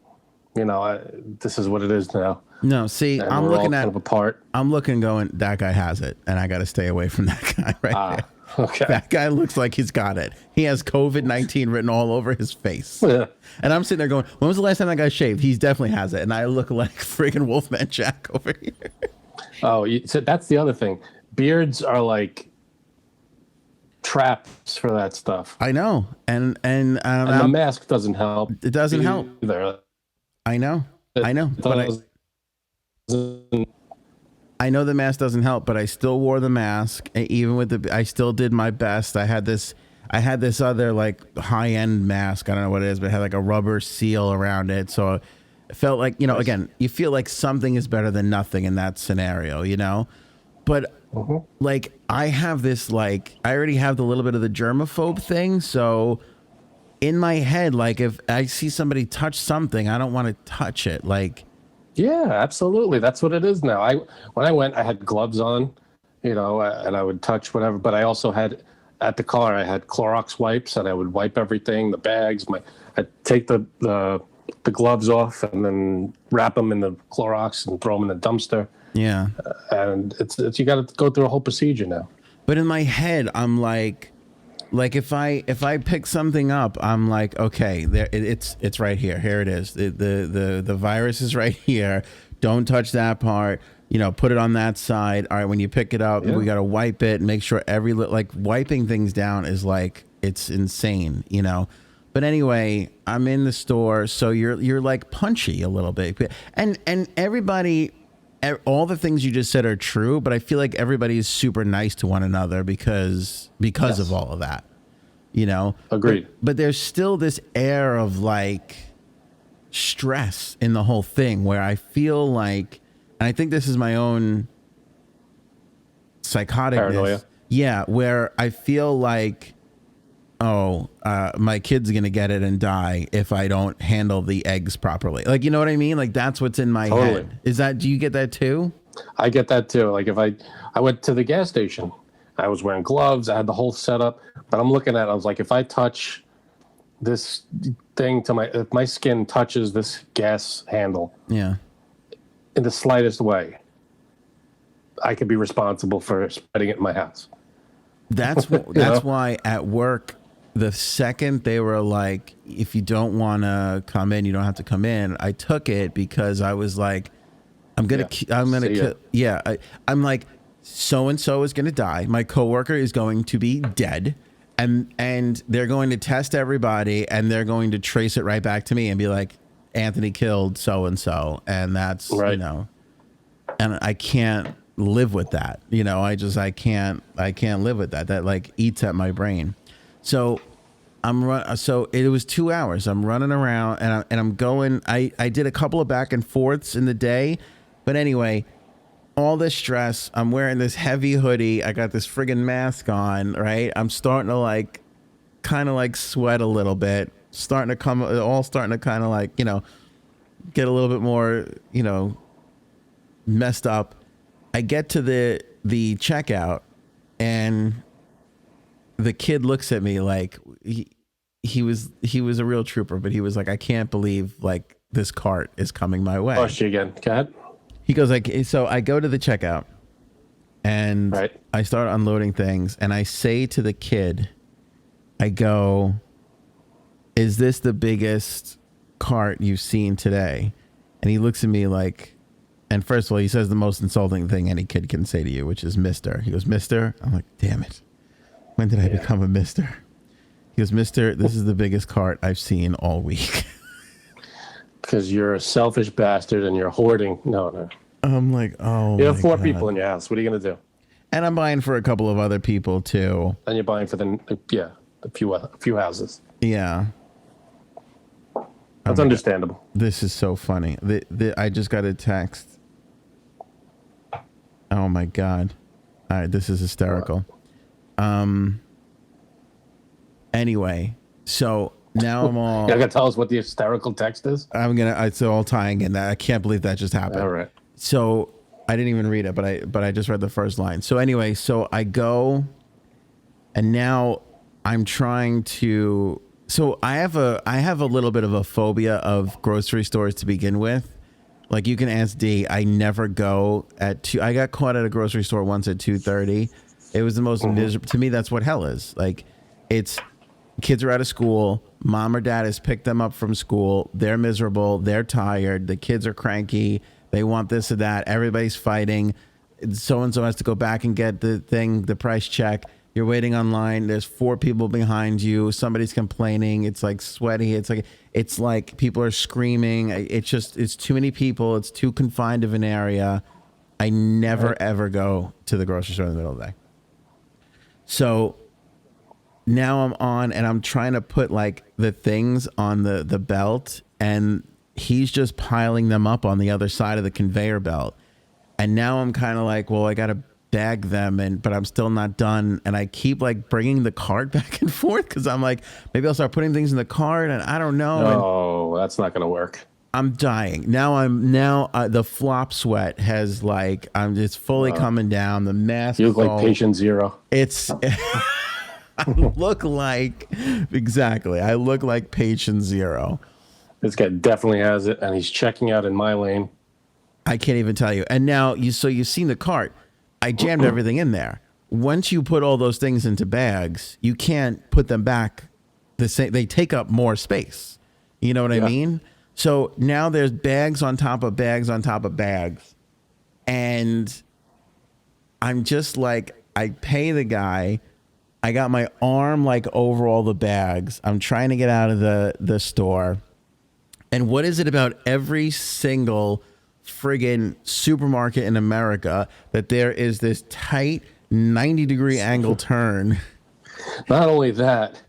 B: you know, this is what it is now.
A: No, see,
B: And
A: I'm
B: we're all
A: looking
B: kind of apart.
A: I'm looking going, that guy has it, and I got to stay away from that guy right there.
B: Okay.
A: That guy looks like he's got it. He has COVID-19 written all over his face.
B: Yeah.
A: And I'm sitting there going, when was the last time that guy shaved? He definitely has it. And I look like friggin' Wolfman Jack over here.
B: Oh, so that's the other thing. Beards are like traps for that stuff.
A: I know. And
B: the mask doesn't help.
A: It doesn't help.
B: Either.
A: I know. But I know the mask doesn't help, but I still wore the mask. Even with I still did my best. I had this other like high end mask. I don't know what it is, but it had like a rubber seal around it. So it felt like, you know, again, you feel like something is better than nothing in that scenario, you know? But like I have this, like, I already have the little bit of the germaphobe thing. So in my head, like if I see somebody touch something, I don't want to touch it. Like,
B: yeah, absolutely. That's what it is now. When I went, I had gloves on, you know, and I would touch whatever. But I also had at the car, I had Clorox wipes, and I would wipe everything, the bags. I'd take the gloves off and then wrap them in the Clorox and throw them in the dumpster.
A: yeah.
B: And it's you got to go through a whole procedure now.
A: But in my head, I'm like if I pick something up, I'm like, okay, there it's right here. Here it is. The virus is right here. Don't touch that part. You know, put it on that side. All right, when you pick it up, we got to wipe it and make sure like wiping things down is like, it's insane, you know. But anyway, I'm in the store, so you're like punchy a little bit. And everybody, all the things you just said are true, but I feel like everybody is super nice to one another because of all of that, you know?
B: Agreed.
A: But there's still this air of like stress in the whole thing where I feel like, and I think this is my own psychoticness.
B: Paranoia.
A: Yeah, where I feel like oh, my kid's going to get it and die if I don't handle the eggs properly. Like, you know what I mean? Like, that's what's in my head. Do you get that too?
B: I get that too. Like if I went to the gas station, I was wearing gloves, I had the whole setup, but I'm looking at it, I was like, if I touch this thing if my skin touches this gas handle
A: Yeah.
B: in the slightest way, I could be responsible for spreading it in my house.
A: That's why at work, the second they were like, if you don't want to come in, you don't have to come in. I took it because I was like, I'm like, so-and-so is going to die. My coworker is going to be dead. And they're going to test everybody and they're going to trace it right back to me and be like, Anthony killed so-and-so. And that's,
B: right.
A: You know, and I can't live with that. You know, I can't live with that. That like eats at my brain. So so it was 2 hours. I'm running around and I'm going, I did a couple of back and forths in the day, but anyway, all this stress, I'm wearing this heavy hoodie. I got this friggin' mask on, right? I'm starting to like, kind of like sweat a little bit, starting to kind of like, you know, get a little bit more, you know, messed up. I get to the checkout and the kid looks at me like he was a real trooper, but he was like, I can't believe like this cart is coming my way.
B: Push you again. Go ahead.
A: He goes like, so I go to the checkout and
B: right.
A: I start unloading things and I say to the kid, I go, is this the biggest cart you've seen today? And he looks at me like, and first of all, he says the most insulting thing any kid can say to you, which is Mister. He goes, Mister? I'm like, damn it. When did I become a Mister? He goes, Mister, this is the biggest cart I've seen all week.
B: Because you're a selfish bastard and you're hoarding. No.
A: I'm like, oh,
B: you have 4 people in your house. What are you going to do?
A: And I'm buying for a couple of other people too.
B: And you're buying for a few houses.
A: Yeah.
B: That's understandable.
A: This is so funny. I just got a text. Oh my God. All right, this is hysterical. Anyway, so now I'm all.
B: You're gonna tell us what the hysterical text is?
A: It's all tying in. That I can't believe that just happened.
B: All right.
A: So I didn't even read it, but I just read the first line. So anyway, so I go, and now I'm trying to. So I have a little bit of a phobia of grocery stores to begin with. Like you can ask D. I never go at 2. I got caught at a grocery store once at 2:30. It was the most miserable. To me, that's what hell is. Like, it's kids are out of school. Mom or dad has picked them up from school. They're miserable. They're tired. The kids are cranky. They want this or that. Everybody's fighting. So-and-so has to go back and get the price check. You're waiting online. There's 4 people behind you. Somebody's complaining. It's like sweaty. It's like people are screaming. It's too many people. It's too confined of an area. I never, ever go to the grocery store in the middle of the day. So now I'm on and I'm trying to put like the things on the belt, and he's just piling them up on the other side of the conveyor belt. And now I'm kind of like, well, I got to bag them, but I'm still not done. And I keep like bringing the cart back and forth because I'm like, maybe I'll start putting things in the cart, and I don't know.
B: No, that's not going to work.
A: I'm dying. Now the flop sweat has like, it's fully coming down. The mask.
B: You look like patient zero.
A: It's, I look like patient zero.
B: This guy definitely has it, and he's checking out in my lane.
A: I can't even tell you. And now you've seen the cart. I jammed everything in there. Once you put all those things into bags, you can't put them back the same. They take up more space. You know what I mean? So now there's bags on top of bags on top of bags. And I'm just like, I pay the guy. I got my arm like over all the bags. I'm trying to get out of the store. And what is it about every single friggin' supermarket in America that there is this tight 90-degree angle turn?
B: Not only that,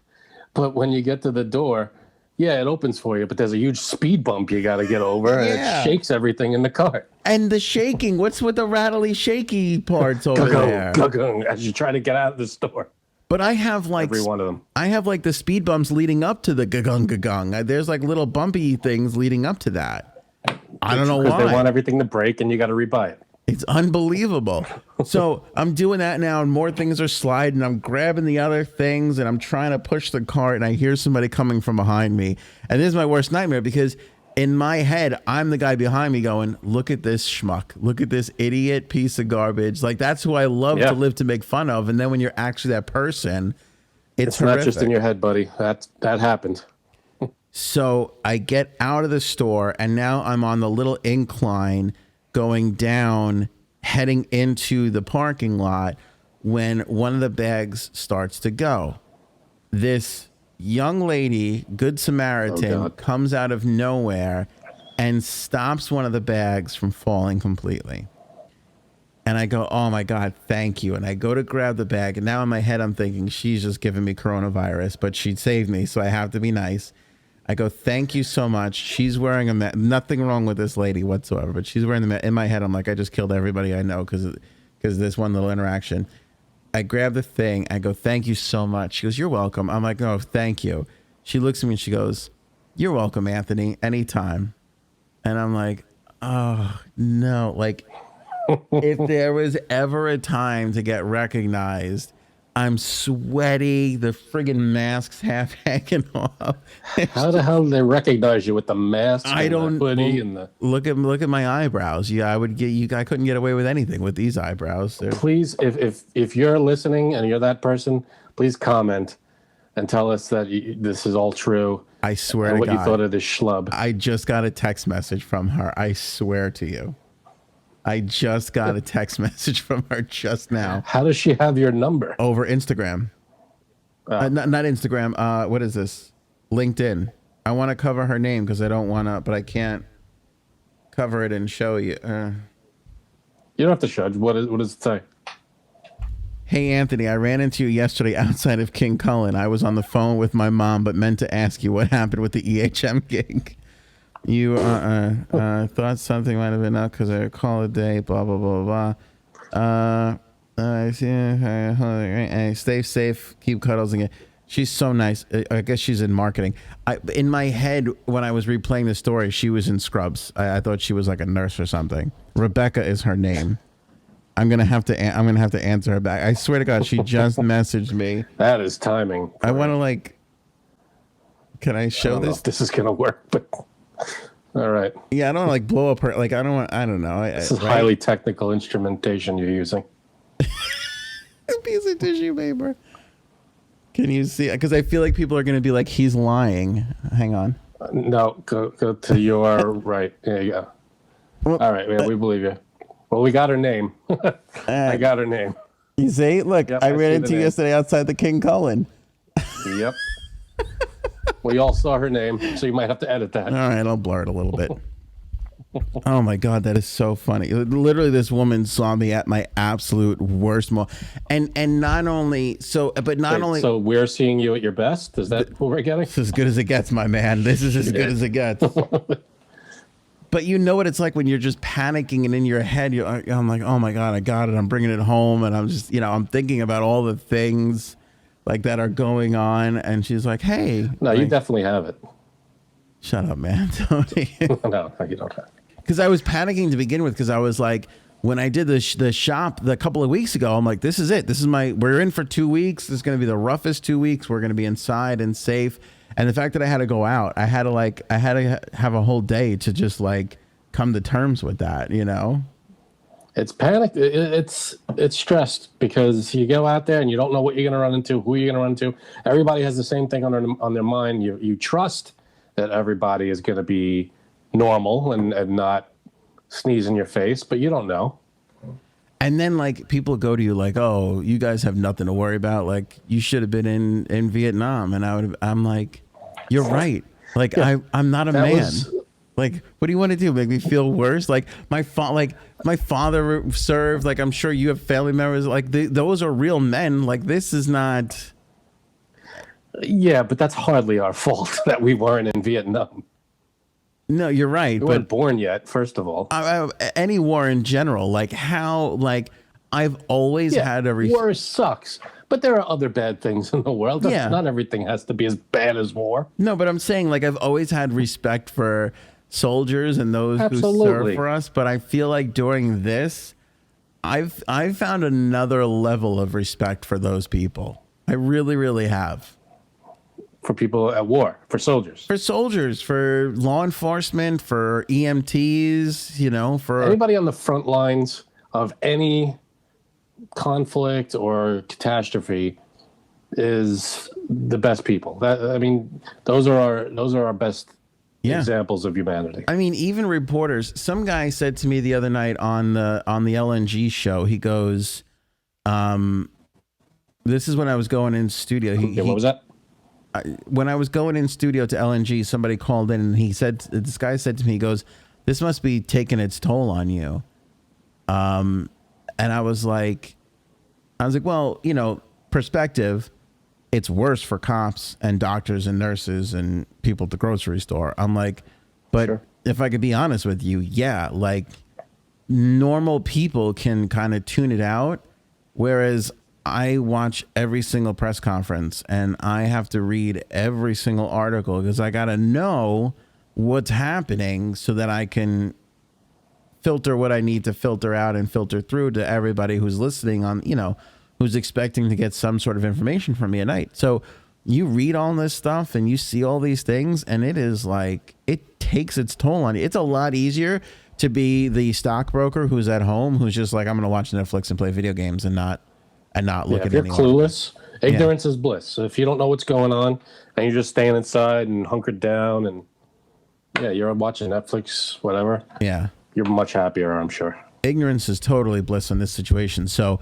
B: but when you get to the door, it opens for you, but there's a huge speed bump you got to get over, and it shakes everything in the cart.
A: And the shaking, what's with the rattly shaky parts over there?
B: As you try to get out of the store.
A: But I have like
B: every one of them.
A: I have like the speed bumps leading up to the gong. There's like little bumpy things leading up to that. I don't know why.
B: Because they want everything to break and you got to rebuy it.
A: It's unbelievable. So I'm doing that now and more things are sliding. I'm grabbing the other things and I'm trying to push the cart and I hear somebody coming from behind me. And this is my worst nightmare because in my head, I'm the guy behind me going, look at this schmuck. Look at this idiot piece of garbage. Like, that's who I love to live to make fun of. And then when you're actually that person, it's horrific.
B: Not just in your head, buddy. That happened.
A: So I get out of the store and now I'm on the little incline going down, heading into the parking lot when one of the bags starts to go. This young lady, Good Samaritan, comes out of nowhere and stops one of the bags from falling completely. And I go, oh my God, thank you. And I go to grab the bag. And now in my head, I'm thinking she's just giving me coronavirus, but she'd saved me. So I have to be nice. I go, thank you so much. She's wearing a mask. Nothing wrong with this lady whatsoever, but she's wearing the mask. In my head, I'm like, I just killed everybody I know because this one little interaction. I grab the thing. I go, thank you so much. She goes, you're welcome. I'm like, no, thank you. She looks at me and she goes, you're welcome, Anthony, anytime. And I'm like, oh, no. Like, if there was ever a time to get recognized, I'm sweaty. The friggin' mask's half hanging off.
B: How the hell do they recognize you with the mask?
A: I don't.
B: The hoodie and the...
A: Look at my eyebrows. Yeah, I would get you. I couldn't get away with anything with these eyebrows.
B: Please, if you're listening and you're that person, please comment and tell us that this is all true.
A: I swear
B: to
A: God.
B: What you thought of this schlub.
A: I just got a text message from her. I swear to you. I just got a text message from her just now.
B: How does she have your number?
A: Over Instagram. Not Instagram. What is this? LinkedIn. I want to cover her name because I don't want to, but I can't cover it and show you.
B: You don't have to show. What does it say?
A: Hey, Anthony, I ran into you yesterday outside of King Cullen. I was on the phone with my mom, but meant to ask you what happened with the EHM gig. You thought something might have been up because I recall a day, blah, blah, blah, blah. Stay safe, keep cuddles again. She's so nice. I guess she's in marketing. In my head, when I was replaying the story, she was in Scrubs. I thought she was like a nurse or something. Rebecca is her name. I'm gonna have to answer her back. I swear to God, she just messaged me.
B: That is timing.
A: I want to like. Can I show this?
B: If this is gonna work, but. All right.
A: Yeah, I don't like blow up her. Like I don't know.
B: This is highly technical instrumentation you're using.
A: A piece of tissue paper. Can you see? Because I feel like people are going to be like, he's lying. Hang on.
B: No, go to your right. There you go. Well, all right, we believe you. Well, we got her name. I got her name.
A: You see? Look, yep, I ran into you yesterday outside the King Cullen.
B: Yep. We all saw her name, so you might have to edit that.
A: All right, I'll blur it a little bit. Oh my God, that is so funny. Literally, this woman saw me at my absolute worst moment. And not only so, but not only.
B: So we're seeing you at your best? Is that what we're getting?
A: It's as good as it gets, my man. This is as good as it gets. But you know what it's like when you're just panicking and in your head, I'm like, oh my God, I got it. I'm bringing it home. And I'm just, I'm thinking about all the things like that are going on. And she's like, hey.
B: No, you definitely have it.
A: Shut up, man. Tony.
B: No, you don't have it.
A: Because I was panicking to begin with, because I was like, when I did the shop a couple of weeks ago, I'm like, this is it. We're in for 2 weeks. This is going to be the roughest 2 weeks. We're going to be inside and safe. And the fact that I had to go out, I had to have a whole day to just like come to terms with that,
B: It's panicked. It's stressed because you go out there and you don't know what you're going to run into, who you're going to run into. Everybody has the same thing on their mind. You trust that everybody is going to be normal and not sneeze in your face, but you don't know.
A: And then like people go to you like, oh, you guys have nothing to worry about. Like you should have been in Vietnam. And I'm like, you're right. Like yeah, I'm not a man. Like, what do you want to do? Make me feel worse? Like my father served. Like I'm sure you have family members. Like those are real men. Like this is not.
B: Yeah, but that's hardly our fault that we weren't in Vietnam.
A: No, you're right.
B: We weren't born yet, first of all.
A: Any war in general, like how, like I've always had a...
B: War sucks, But there are other bad things in the world.
A: Yeah.
B: Not everything has to be as bad as war.
A: No, but I'm saying, like, I've always had respect for soldiers and those who serve
B: Absolutely.
A: for us. But I feel like during this, I've found another level of respect for those people. I really, really have.
B: For people at war, for soldiers.
A: For soldiers, for law enforcement, for EMTs, you know, for
B: Anybody on the front lines of any conflict or catastrophe is the best people. Those are our best examples of humanity.
A: I mean, even reporters. Some guy said to me the other night on the LNG show, he goes, this is when I was going in studio.
B: What was that?
A: When I was going in studio to LNG, somebody called in and this guy said to me, he goes, this must be taking its toll on you. And I was like, well, you know, perspective, it's worse for cops and doctors and nurses and people at the grocery store. I'm like, but
B: Sure.
A: If I could be honest with you, yeah, like normal people can kind of tune it out. Whereas I watch every single press conference and I have to read every single article because I got to know what's happening so that I can filter what I need to filter out and filter through to everybody who's listening on, you know, who's expecting to get some sort of information from me at night. So you read all this stuff and you see all these things and it is like, it takes its toll on you. It's a lot easier to be the stockbroker who's at home, who's just like, I'm going to watch Netflix and play video games and not look at
B: if you're
A: anyone.
B: clueless, ignorance is bliss. So if you don't know what's going on and you're just staying inside and hunkered down and you're watching Netflix, whatever.
A: Yeah.
B: You're much happier, I'm sure.
A: Ignorance is totally bliss in this situation. So,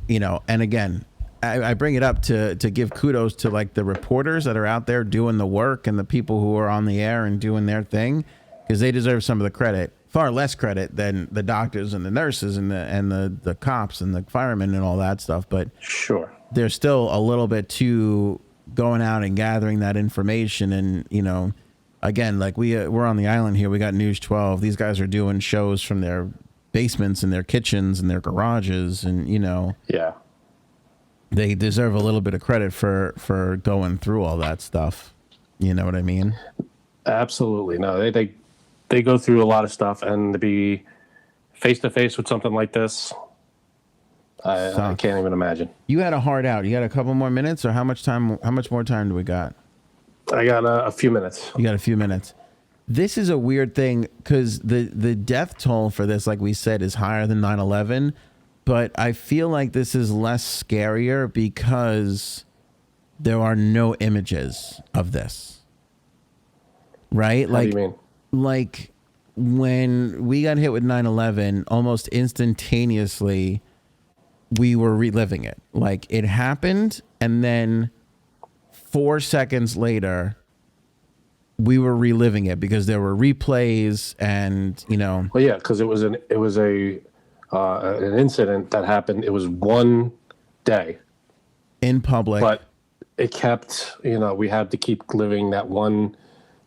A: you know, and again, I bring it up to give kudos to like the reporters that are out there doing the work and the people who are on the air and doing their thing, because they deserve some of the credit, far less credit than the doctors and the nurses and the cops and the firemen and all that stuff. But
B: sure,
A: there's still a little bit to going out and gathering that information. And, you know, again, like we're on the island here. We got News 12. These guys are doing shows from their basements and their kitchens and their garages. And, you know, they deserve a little bit of credit for going through all that stuff. You know what I mean?
B: Absolutely. No, they go through a lot of stuff, and to be face to face with something like this, I can't even imagine.
A: You had a hard out. You got a couple more minutes, or how much more time do we got?
B: I got a few minutes.
A: You got a few minutes. This is a weird thing because the death toll for this, like we said, is higher than 9/11. But I feel like this is less scarier because there are no images of this. Right?
B: What do you mean?
A: Like when we got hit with 9/11, almost instantaneously, we were reliving it. Like it happened, and then 4 seconds later, we were reliving it because there were replays and, you know.
B: Well, yeah, because it was an incident that happened. It was one day
A: in public,
B: but it kept, you know, we had to keep living that one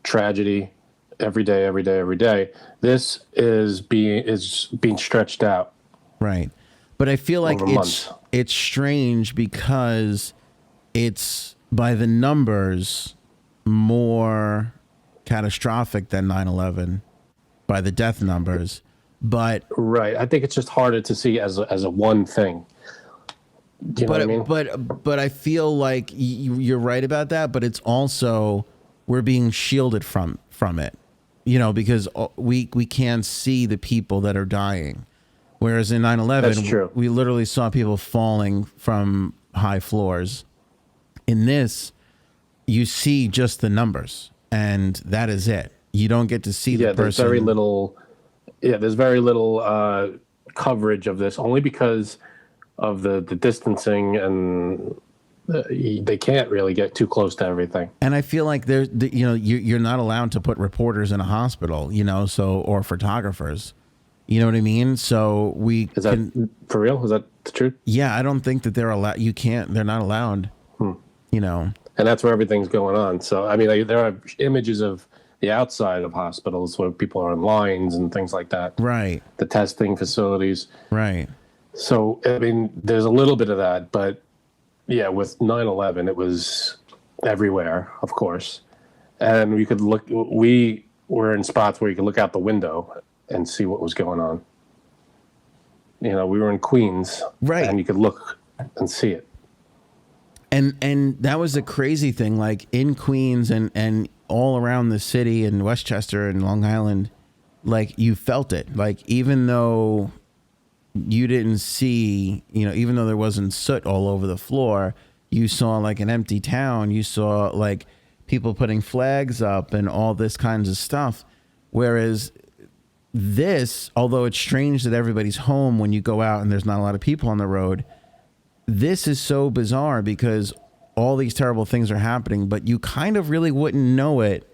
B: tragedy every day. This is being stretched out,
A: right? But I feel like
B: months.
A: It's strange because it's by the numbers more catastrophic than 9/11 by the death numbers. But
B: right, I think it's just harder to see as a one thing. Do you know what I mean?
A: But I feel like you're right about that. But it's also we're being shielded from it, you know, because we can't see the people that are dying. Whereas in 9/11, we literally saw people falling from high floors. In this, you see just the numbers, and that is it. You don't get to see the person.
B: There's very little coverage of this, only because of the distancing, and they can't really get too close to everything.
A: And I feel like you're not allowed to put reporters in a hospital, you know, or photographers. You know what I mean? So
B: is that for real? Is that the truth?
A: Yeah, I don't think that they're allowed. You can't. They're not allowed. You know.
B: And that's where everything's going on. So I mean, there are images of the outside of hospitals where people are in lines and things like that.
A: Right.
B: The testing facilities.
A: Right.
B: So I mean, there's a little bit of that, but yeah, with 9/11, it was everywhere, of course. And we were in spots where you could look out the window and see what was going on. We were in Queens,
A: right?
B: And you could look and see it.
A: And that was the crazy thing, like in Queens and all around the city and Westchester and Long Island, like you felt it. Like even though you didn't see, even though there wasn't soot all over the floor, you saw like an empty town. You saw like people putting flags up and all this kinds of stuff. Whereas this, although it's strange that everybody's home when you go out and there's not a lot of people on the road, this is so bizarre because all these terrible things are happening, but you kind of really wouldn't know it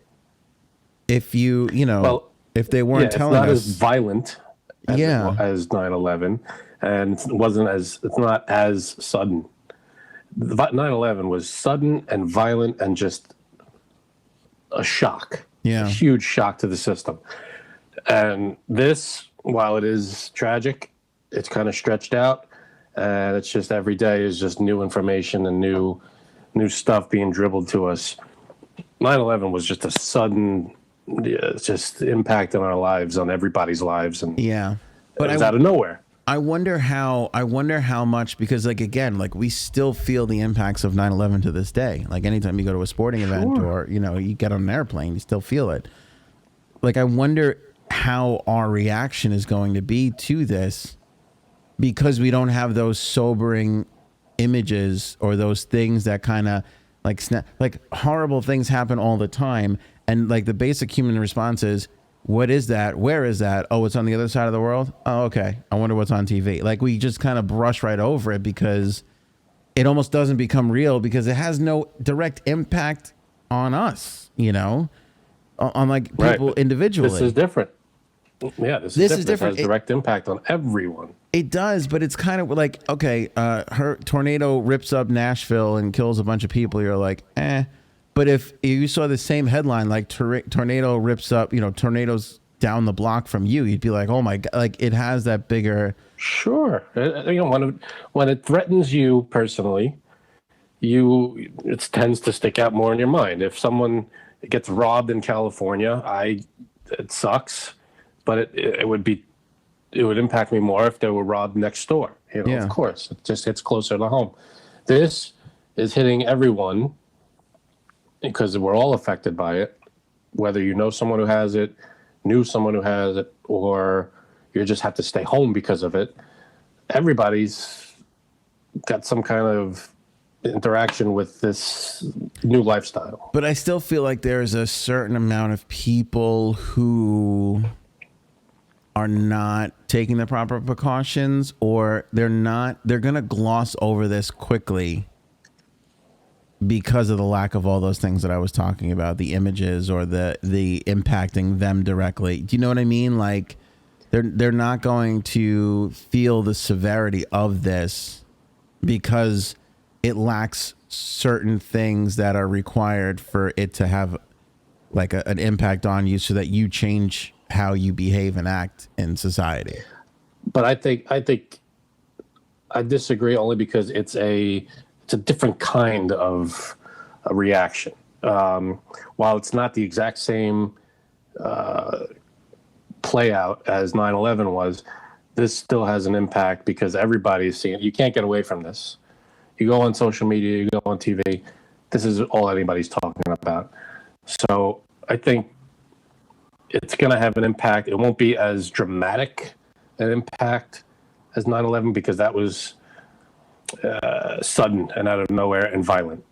A: if if they weren't telling us.
B: It's not as violent as 9/11, and it's not as sudden. 9/11 was sudden and violent and just a shock.
A: Yeah.
B: A huge shock to the system. And this, while it is tragic, it's kind of stretched out. And it's just every day is just new information and new stuff being dribbled to us. 9/11 was just a sudden, just impact on our lives, on everybody's lives, and
A: but
B: it was out of nowhere.
A: I wonder how much, because like again, like we still feel the impacts of 9/11 to this day. Like anytime you go to a sporting event or you get on an airplane, you still feel it. Like I wonder how our reaction is going to be to this, because we don't have those sobering images or those things that kind of like horrible things happen all the time. And like the basic human response is, what is that? Where is that? Oh, it's on the other side of the world. Oh, okay. I wonder what's on TV. Like we just kind of brush right over it because it almost doesn't become real because it has no direct impact on us, on like people individually.
B: This is different. Yeah, this is different. It has direct impact on everyone.
A: It does, but it's kind of like, okay, her tornado rips up Nashville and kills a bunch of people. You're like, eh. But if you saw the same headline, like tornado rips up, tornadoes down the block from you, you'd be like, oh my God, like it has that bigger.
B: Sure. When it threatens you personally, it tends to stick out more in your mind. If someone gets robbed in California, it sucks. But it would impact me more if they were robbed next door. Of course, it just hits closer to home. This is hitting everyone because we're all affected by it, whether you know someone who has it, knew someone who has it, or you just have to stay home because of it. Everybody's got some kind of interaction with this new lifestyle.
A: But I still feel like there's a certain amount of people who are not taking the proper precautions, or they're going to gloss over this quickly because of the lack of all those things that I was talking about, the images or the impacting them directly. Do you know what I mean? Like they're not going to feel the severity of this because it lacks certain things that are required for it to have like an impact on you so that you change how you behave and act in society.
B: But I think I disagree only because it's a different kind of a reaction. While it's not the exact same play out as 9/11 was, this still has an impact because everybody's seeing it. You can't get away from this. You go on social media, you go on TV, this is all anybody's talking about. So I think it's going to have an impact. It won't be as dramatic an impact as 9/11 because that was sudden and out of nowhere and violent.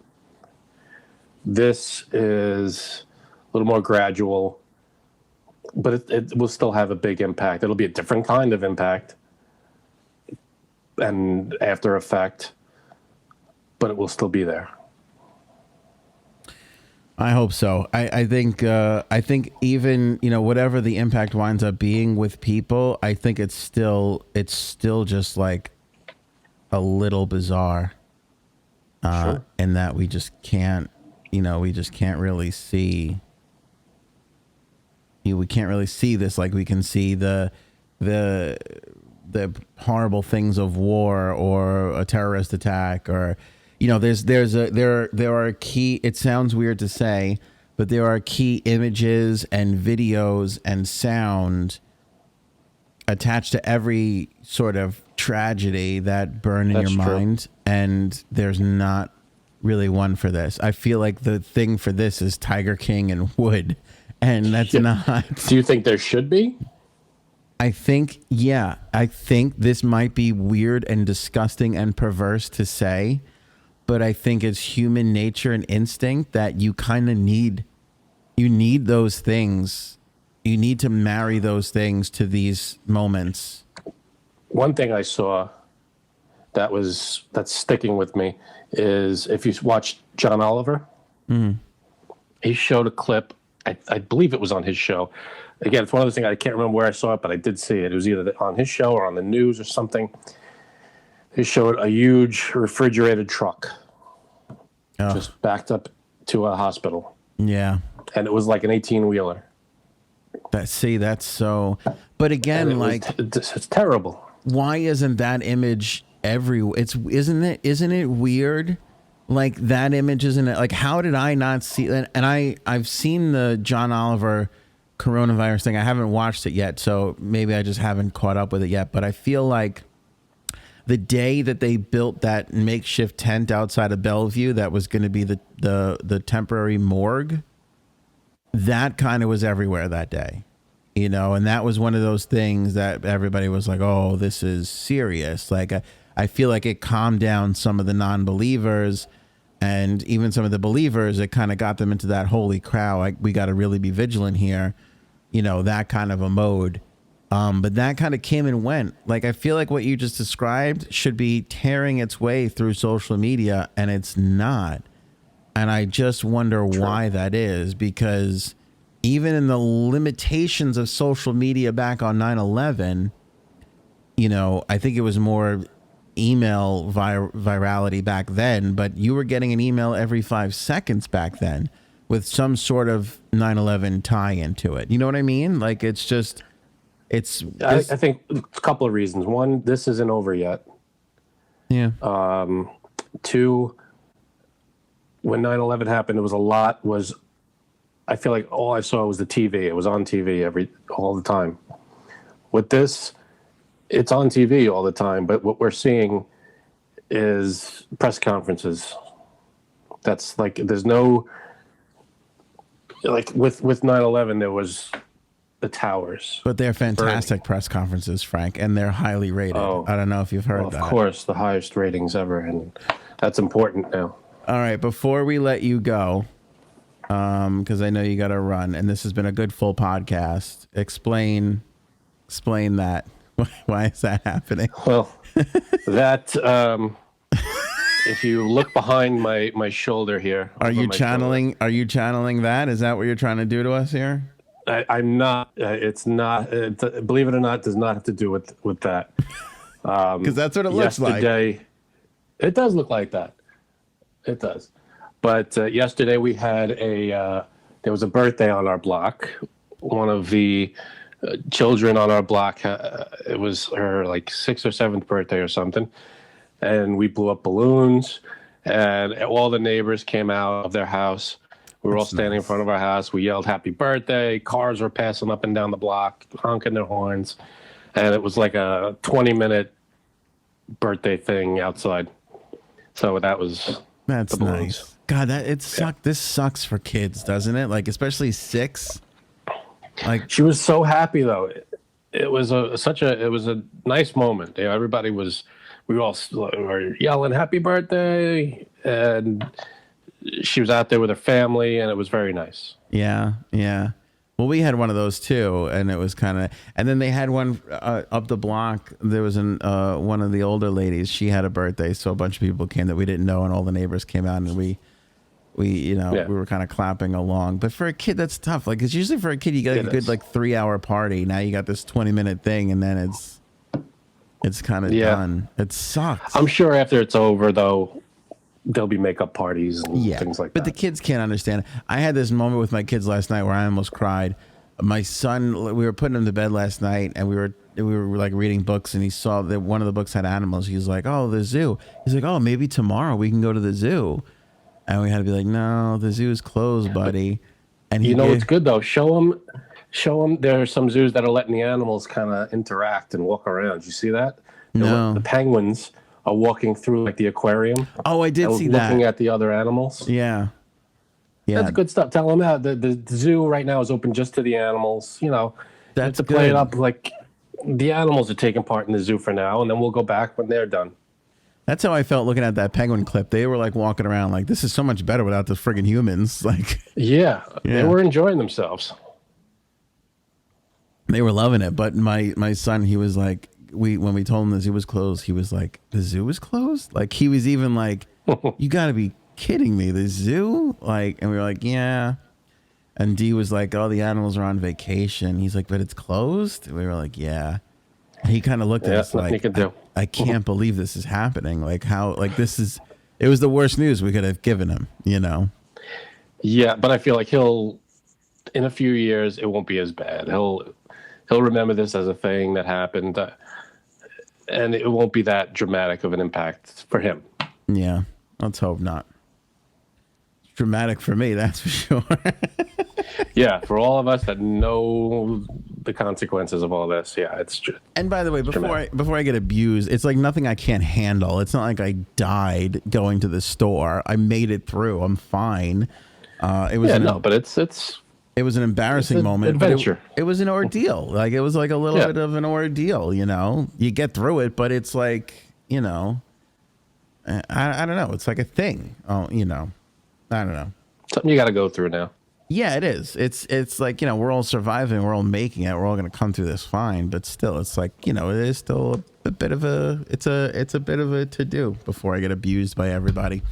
B: This is a little more gradual, but it will still have a big impact. It'll be a different kind of impact and after effect, but it will still be there.
A: I hope so. I think even, whatever the impact winds up being with people, I think it's still just like a little bizarre,
B: Sure.
A: in that we just can't really see. We can't really see this like we can see the horrible things of war or a terrorist attack, or you know, there are key, it sounds weird to say, but there are key images and videos and sound attached to every sort of tragedy that burn in your mind. And there's not really one for this. I feel like the thing for this is Tiger King and Wood. And that's not.
B: Do you think there should be?
A: I think this might be weird and disgusting and perverse to say, but I think it's human nature and instinct that you kind of need those things. You need to marry those things to these moments.
B: One thing I saw that's sticking with me is if you watch John Oliver, he showed a clip. I believe it was on his show. Again, it's one of those things I can't remember where I saw it, but I did see it. It was either on his show or on the news or something. He showed a huge refrigerated truck just backed up to a hospital.
A: Yeah.
B: And it was like an 18-wheeler.
A: That's so. But again,
B: it's terrible.
A: Why isn't that image everywhere? Isn't it weird? Like that image isn't it? Like how did I not see that? And I've seen the John Oliver coronavirus thing. I haven't watched it yet, so maybe I just haven't caught up with it yet. But I feel like the day that they built that makeshift tent outside of Bellevue that was going to be the temporary morgue, that kind of was everywhere that day, you know, and that was one of those things that everybody was like, oh, this is serious. Like, I feel like it calmed down some of the non-believers and even some of the believers. It kind of got them into that holy cow, like, we got to really be vigilant here, you know, that kind of a mode. But that kind of came and went. Like, I feel like what you just described should be tearing its way through social media, and it's not. And I just wonder why that is, because even in the limitations of social media back on 9/11, you know, I think it was more email virality back then, but you were getting an email every 5 seconds back then with some sort of 9/11 tie into it. You know what I mean? Like, it's just, I
B: think a couple of reasons. One, this isn't over yet.
A: Yeah.
B: Two, when 9/11 happened, I feel like all I saw was the TV. It was on TV all the time. With this, it's on TV all the time, but what we're seeing is press conferences. That's like, there's no, like with 9/11, there was the towers.
A: But they're fantastic press conferences, Frank, and they're highly rated.
B: Oh,
A: I don't know if you've heard that.
B: Of course, the highest ratings ever, and that's important now.
A: All right, before we let you go, because I know you got to run, and this has been a good full podcast. Explain that. Why is that happening?
B: Well, that if you look behind my shoulder here,
A: are you channeling that? Is that what you're trying to do to us here?
B: I'm not. It's not. Believe it or not, does not have to do with that.
A: Because that's what it looks like.
B: It does look like that. It does. But yesterday we had there was a birthday on our block. One of the children on our block, it was her like 6th or 7th birthday or something. And we blew up balloons and all the neighbors came out of their house. We were all standing in front of our house. We yelled happy birthday. Cars were passing up and down the block, honking their horns. And it was like a 20-minute birthday thing outside. So that's
A: nice. God, this sucks for kids, doesn't it? Like, especially 6. Like,
B: she was so happy though. It was a nice moment. You know, we all were yelling happy birthday, and she was out there with her family, and it was very nice.
A: Yeah. Well, we had one of those too, and it was kind of. And then they had one up the block. There was one of the older ladies. She had a birthday, so a bunch of people came that we didn't know, and all the neighbors came out, and we we were kind of clapping along. But for a kid, that's tough. Like, it's usually for a kid, you get a good 3-hour party. Now you got this 20-minute thing, and then it's kind of done. It sucks.
B: I'm sure after it's over, though, there'll be makeup parties and things like that.
A: But the kids can't understand. I had this moment with my kids last night where I almost cried. My son, we were putting him to bed last night, and we were we were like reading books, and he saw that one of the books had animals. He's like, "Oh, the zoo." He's like, "Oh, maybe tomorrow we can go to the zoo." And we had to be like, "No, the zoo is closed, buddy." And
B: you know, it's good though. Show him. There are some zoos that are letting the animals kind of interact and walk around. You see that?
A: No.
B: The penguins are walking through like the aquarium.
A: Oh, I did see that.
B: Looking at the other animals.
A: Yeah. Yeah.
B: That's good stuff. Tell them that the zoo right now is open just to the animals. You know,
A: that's
B: to play it up like the animals are taking part in the zoo for now, and then we'll go back when they're done.
A: That's how I felt looking at that penguin clip. They were like walking around like, this is so much better without the friggin' humans. Like,
B: yeah, they were enjoying themselves.
A: They were loving it. But my son, he was like, when we told him the zoo was closed, he was like, the zoo was closed? Like, he was even like, you gotta be kidding me, the zoo? Like, and we were like, yeah. And D was like, oh, the animals are on vacation. He's like, but it's closed? And we were like, yeah. And he kind of looked at us like, I can't believe this is happening. Like, how, like, this is, it was the worst news we could have given him, you know?
B: Yeah, but I feel like in a few years, it won't be as bad. He'll remember this as a thing that happened, and it won't be that dramatic of an impact for him.
A: Yeah, let's hope not. Dramatic for me, that's for sure.
B: Yeah, for all of us that know the consequences of all this, yeah, it's true.
A: And by the way, before I get abused, it's like nothing I can't handle. It's not like I died going to the store. I made it through. I'm fine. It was
B: but
A: it was an embarrassing moment.
B: Adventure.
A: But it was an ordeal. Like, it was like a little bit of an ordeal. You know, you get through it, but it's like, you know, I don't know. It's like a thing. Oh, you know. I don't know.
B: Something you got to go through now.
A: Yeah, it is. It's like, you know, we're all surviving. We're all making it. We're all going to come through this fine. But still, it's like, you know, it is still a bit of a, it's a bit of a to-do before I get abused by everybody.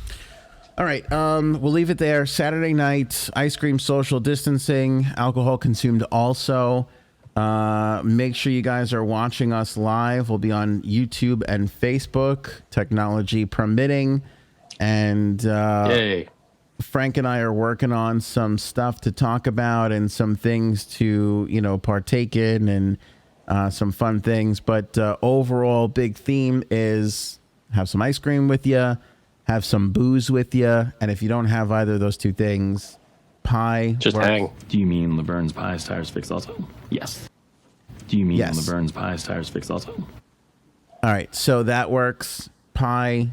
A: All right. We'll leave it there. Saturday night, ice cream, social distancing, alcohol consumed also. Make sure you guys are watching us live. We'll be on YouTube and Facebook, technology permitting. And
B: yay.
A: Frank and I are working on some stuff to talk about and some things to, you know, partake in, and some fun things. But overall, big theme is have some ice cream with you, have some booze with you. And if you don't have either of those two things, pie.
B: Just hang.
F: Do you mean Laverne's Pies Tires Fixed also? Yes. Do you mean Laverne's Pies Tires Fixed also?
A: All right. So that works. Pie,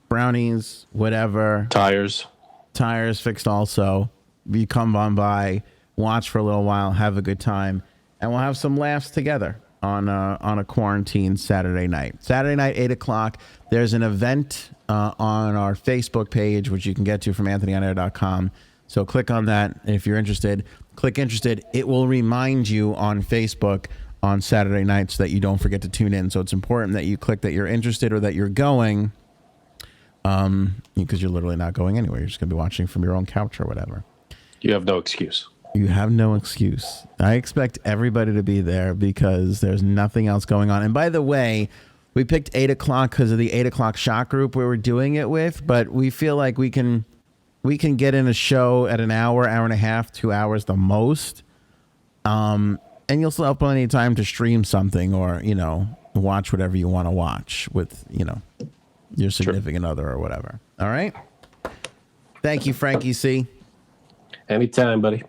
A: brownies, whatever. Tires fixed also. You come on by, watch for a little while, have a good time, and we'll have some laughs together on a quarantine Saturday night. Saturday night, 8 o'clock. There's an event on our Facebook page, which you can get to from anthonyonair.com. So click on that if you're interested. Click interested. It will remind you on Facebook on Saturday night so that you don't forget to tune in. So it's important that you click that you're interested or that you're going. Because you're literally not going anywhere. You're just going to be watching from your own couch or whatever.
B: You have no excuse.
A: You have no excuse. I expect everybody to be there because there's nothing else going on. And by the way, we picked 8 o'clock because of the 8 o'clock shot group we were doing it with, but we feel like we can get in a show at an hour, hour and a half, 2 hours the most. And you'll still have plenty of time to stream something or, you know, watch whatever you want to watch with, you know, your significant other or whatever. All right. Thank you, Frankie C.
B: Anytime, buddy.